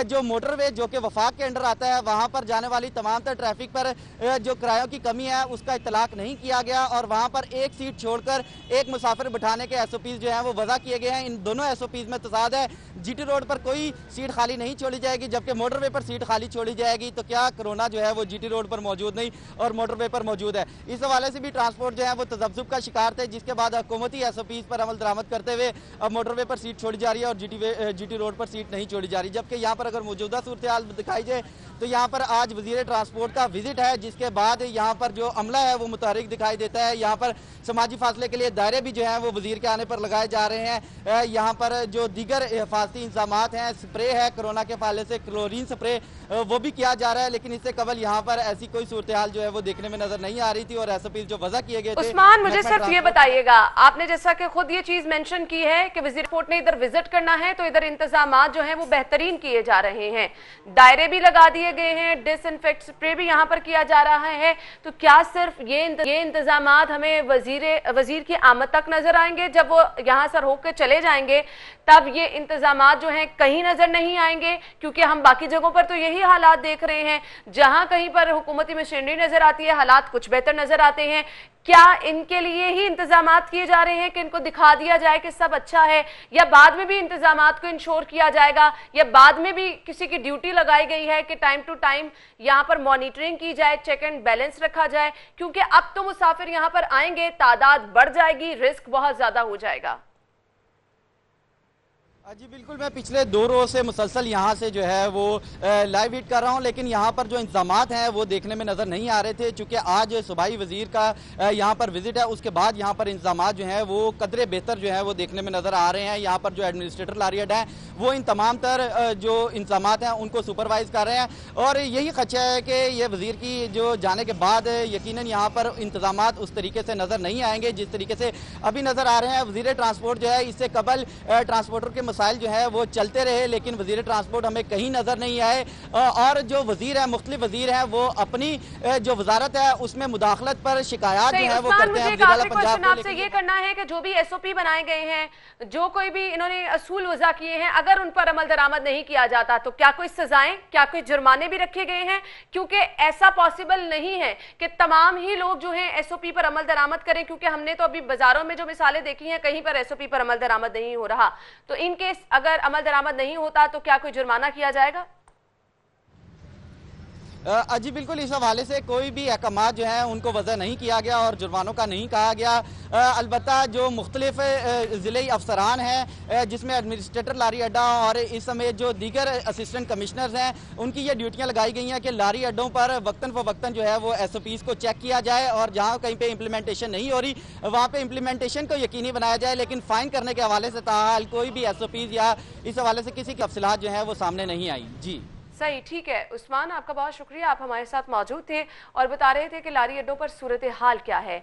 जो मोटरवे जो कि वफाक के अंडर आता है वहाँ पर जाने वाली तमाम तर ट्रैफिक पर जो किरायों की कमी है उसका इतलाक नहीं किया गया और वहाँ पर एक सीट छोड़कर एक मुसाफिर बिठाने के SOPs जो हैं वो वज़ा किए गए हैं। इन दोनों SOPs में तजाद है। GT रोड पर कोई सीट खाली नहीं छोड़ी जाएगी, जबकि मोटरवे पर सीट खाली छोड़ी जाएगी। तो क्या कोरोना जो है वो GT रोड पर मौजूद नहीं और मोटरवे पर मौजूद है? इस हवाले से भी ट्रांसपोर्ट जो है वो तजब्जुब का शिकार थे, जिसके बाद हुकूमती SOPs पर अमल दरामद करते हुए अब मोटरवे पर सीट छोड़ी जा रही है और GT रोड पर सीट नहीं छोड़ी जा रही। जबकि यहाँ पर अगर मौजूदा सूरत हाल दिखाई जाए तो यहाँ पर आज वज़ीर ट्रांसपोर्ट का विजिट है, जिसके बाद यहाँ पर जो अमला है वो मुतहरिक दिखाई देता है। यहाँ पर समाजी फासले के लिए दायरे भी जो हैं वो वज़ीर के आने पर लगाए जा रहे हैं। यहाँ पर जो दीगर हिफाजती इंतजामात हैं, स्प्रे है कोरोना के हवाले से, क्लोरीन स्प्रे वो भी किया जा रहा है, लेकिन इससे कबल यहाँ पर ऐसी कोई सूरत हाल जो है वो देखने में नजर नहीं आ रही थी और SOPs जो वज़ा किए गए थे। उस्मान, मुझे सिर्फ ये बताइएगा, आपने जैसा कि खुद ये चीज मेंशन की है कि वज़ीर ट्रांसपोर्ट ने इधर विजिट करना है तो इधर इंतजामात जो हैं वो बेहतरीन किए जा रहे हैं, दायरे भी लगा दिए गए हैं, डिसइंफेक्ट स्प्रे भी यहाँ पर किया जा रहा है, तो क्या सिर्फ ये इंतजामात हमें वजीर की आमद तक नजर आएंगे? जब वो यहाँ से होकर चले जाएंगे तब ये इंतजामात जो हैं कहीं नजर नहीं आएंगे? क्योंकि हम बाकी जगहों पर तो यही हालात देख रहे हैं, जहां कहीं पर हुकूमती मशीनरी नजर आती है हालात कुछ बेहतर नजर आते हैं। क्या इनके लिए ही इंतजामात किए जा रहे हैं कि इनको दिखा दिया जाए कि सब अच्छा है, या बाद में भी इंतजामात को इंश्योर किया जाएगा, या बाद में भी किसी की ड्यूटी लगाई गई है कि टाइम टू टाइम यहाँ पर मॉनिटरिंग की जाए, चेक एंड बैलेंस रखा जाए? क्योंकि अब तो मुसाफिर यहाँ पर आएंगे, तादाद बढ़ जाएगी, रिस्क बहुत ज्यादा हो जाएगा। जी बिल्कुल, मैं पिछले 2 रोज से मुसलसल यहाँ से जो है वो लाइव हिट कर रहा हूँ, लेकिन यहाँ पर जो इंतजामात हैं वो देखने में नज़र नहीं आ रहे थे। चूँकि आज सूबाई वजीर का यहाँ पर विजिट है, उसके बाद यहाँ पर इंतजामात जो हैं वो कदरे बेहतर जो है वो देखने में नज़र आ रहे हैं। यहाँ पर जो एडमिनिस्ट्रेटर लारी अड्डा है वो इन तमाम तर जो इंतजामात हैं उनको सुपरवाइज कर रहे हैं, और यही खदशा है कि ये वजीर की जो जाने के बाद यकीनन यहाँ पर इंतजामात उस तरीके से नज़र नहीं आएंगे जिस तरीके से अभी नज़र आ रहे हैं। वजीर ट्रांसपोर्ट जो है, इससे कबल ट्रांसपोर्टर के मसाइल जो है वो चलते रहे, लेकिन वजीर ट्रांसपोर्ट हमें कहीं नजर नहीं आए, और जो वजीर है, मुख्तलिफ वजीर हैं, वो अपनी जो वजारत है उसमें मुदाखलत पर शिकायत जो है वो करते हैं। आपसे ये करना है कि जो भी SOP बनाए गए हैं, जो कोई भी इन्होंने असूल वज़ा किए हैं, अगर उन पर अमल दरामद नहीं किया जाता तो क्या कोई सजाएं, क्या कोई जुर्माने भी रखे गए हैं? क्योंकि ऐसा पॉसिबल नहीं है कि तमाम ही लोग जो है SOP पर अमल दरामद करें, क्योंकि हमने तो अभी बाजारों में जो मिसालें देखी हैं कहीं पर SOP पर अमल दरामद नहीं हो रहा। तो इन केस अगर अमल दरामद नहीं होता तो क्या कोई जुर्माना किया जाएगा? जी बिल्कुल, इस हवाले से कोई भी अहकाम जो है उनको वजह नहीं किया गया और जुर्मानों का नहीं कहा गया। अलबत्ता जो मुख्तलिफ ज़िले अफसरान हैं, जिसमें एडमिनिस्ट्रेटर लारी अड्डा और इस समय जो दीगर असिस्टेंट कमिश्नर्स हैं, उनकी ये ड्यूटियां लगाई गई हैं कि लारी अड्डों पर वक्तन फ़वक्तन जो है वो SOPs को चेक किया जाए, और जहाँ कहीं पे इम्प्लीमेंटेशन नहीं हो रही वहाँ पे इम्प्लीमेंटेशन को यकीनी बनाया जाए। लेकिन फ़ाइन करने के हवाले से ताहाल कोई भी SOPs या इस हवाले से किसी की तफसीलात जो है वो सामने नहीं आई। जी सही, ठीक है उस्मान, आपका बहुत शुक्रिया, आप हमारे साथ मौजूद थे और बता रहे थे कि लारी अड्डों पर सूरत हाल क्या है।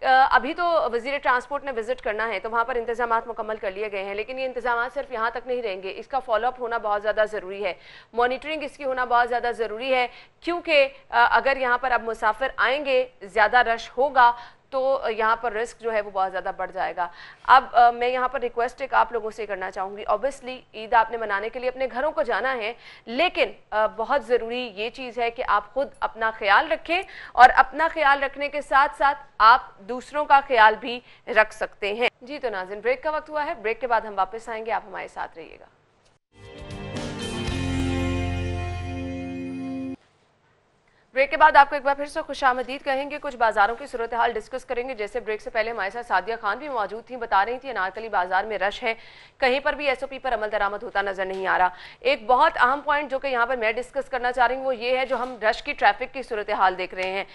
अभी तो वज़ीर ट्रांसपोर्ट ने विजिट करना है तो वहाँ पर इंतजामात मुकम्मल कर लिए गए हैं, लेकिन ये इंतजामात सिर्फ यहाँ तक नहीं रहेंगे, इसका फॉलोअप होना बहुत ज़्यादा ज़रूरी है, मॉनिटरिंग इसकी होना बहुत ज़्यादा ज़रूरी है, क्योंकि अगर यहाँ पर अब मुसाफिर आएंगे, ज़्यादा रश होगा तो यहाँ पर रिस्क जो है वो बहुत ज़्यादा बढ़ जाएगा। अब मैं यहाँ पर रिक्वेस्ट एक आप लोगों से करना चाहूँगी, ऑब्वियसली ईद आपने मनाने के लिए अपने घरों को जाना है, लेकिन बहुत ज़रूरी ये चीज़ है कि आप खुद अपना ख्याल रखें, और अपना ख्याल रखने के साथ साथ आप दूसरों का ख्याल भी रख सकते हैं। जी तो नाज़रीन, ब्रेक का वक्त हुआ है, ब्रेक के बाद हम वापस आएंगे, आप हमारे साथ रहिएगा। ब्रेक के बाद आपको एक बार फिर से खुशामदीद कहेंगे, कुछ बाजारों की सूरत हाल डिस्कस करेंगे। जैसे ब्रेक से पहले हमारे साथ सादिया खान भी मौजूद थी, बता रही थी अनारकली बाजार में रश है, कहीं पर भी SOP पर अमल दरामद होता नजर नहीं आ रहा। एक बहुत अहम पॉइंट जो कि यहाँ पर मैं डिस्कस करना चाह रही हूँ वो ये है, जो हम रश की ट्रैफिक की सूरत हाल देख रहे हैं।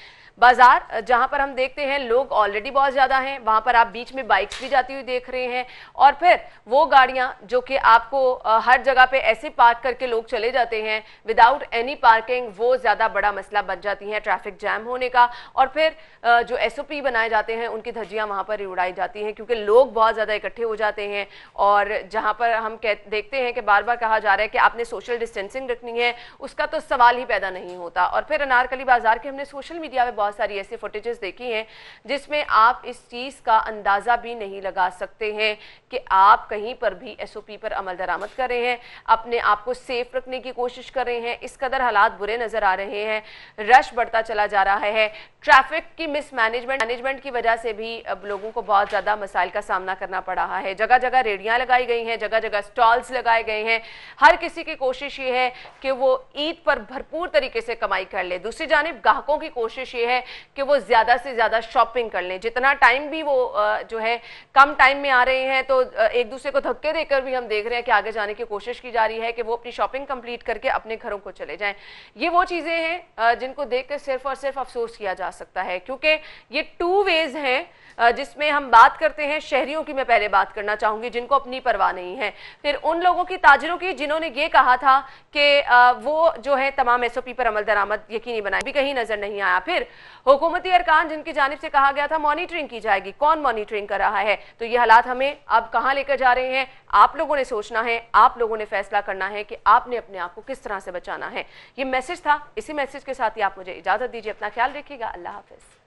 बाजार जहाँ पर हम देखते हैं लोग ऑलरेडी बहुत ज़्यादा हैं, वहाँ पर आप बीच में बाइक्स भी जाती हुई देख रहे हैं, और फिर वो गाड़ियाँ जो कि आपको हर जगह पे ऐसे पार्क करके लोग चले जाते हैं विदाउट एनी पार्किंग, वो ज़्यादा बड़ा मसला बन जाती हैं ट्रैफिक जैम होने का। और फिर जो SOP बनाए जाते हैं उनकी धज्जियाँ वहाँ पर उड़ाई जाती हैं, क्योंकि लोग बहुत ज़्यादा इकट्ठे हो जाते हैं, और जहाँ पर हम देखते हैं कि बार बार कहा जा रहा है कि आपने सोशल डिस्टेंसिंग रखनी है, उसका तो सवाल ही पैदा नहीं होता। और फिर अनारकली बाजार के हमने सोशल मीडिया में बहुत सारी ऐसी फुटेजेस देखी हैं जिसमें आप इस चीज़ का अंदाज़ा भी नहीं लगा सकते हैं कि आप कहीं पर भी SOP पर अमल दरामद कर रहे हैं, अपने आप को सेफ रखने की कोशिश कर रहे हैं। इस कदर हालात बुरे नज़र आ रहे हैं, रश बढ़ता चला जा रहा है, ट्रैफिक की मैनेजमेंट की वजह से भी अब लोगों को बहुत ज़्यादा मसाइल का सामना करना पड़ रहा है। जगह जगह रेडियाँ लगाई गई हैं, जगह जगह स्टॉल्स लगाए गए हैं, हर किसी की कोशिश ये है कि वो ईद पर भरपूर तरीके से कमाई कर ले। दूसरी जानिब ग्राहकों की कोशिश ये है कि वो ज़्यादा से ज़्यादा शॉपिंग कर लें, जितना टाइम भी वो जो है कम टाइम में आ रहे हैं, तो एक दूसरे को धक्के देकर भी हम देख रहे हैं कि आगे जाने की कोशिश की जा रही है कि वो अपनी शॉपिंग कंप्लीट करके अपने घरों को चले जाएं। ये वो चीज़ें हैं जिनको देख कर सिर्फ और सिर्फ अफसोस किया जा सकता है, क्योंकि ये 2 वेज हैं जिसमें हम बात करते हैं शहरियों की। मैं पहले बात करना चाहूँगी जिनको अपनी परवाह नहीं है, फिर उन लोगों की, ताजिरों की, जिन्होंने ये कहा था कि वो जो है तमाम SOP पर अमल दरामद यकीनी बनाए, भी कहीं नज़र नहीं आया। फिर हुकूमती अरकान जिनकी जानिब से कहा गया था मॉनिटरिंग की जाएगी, कौन मॉनिटरिंग कर रहा है? तो ये हालात हमें अब कहाँ लेकर जा रहे हैं, आप लोगों ने सोचना है, आप लोगों ने फैसला करना है कि आपने अपने आप को किस तरह से बचाना है। ये मैसेज था, इसी मैसेज के साथ ही आप मुझे इजाज़त दीजिए, अपना ख्याल रखिएगा, अल्लाह हाफिज़।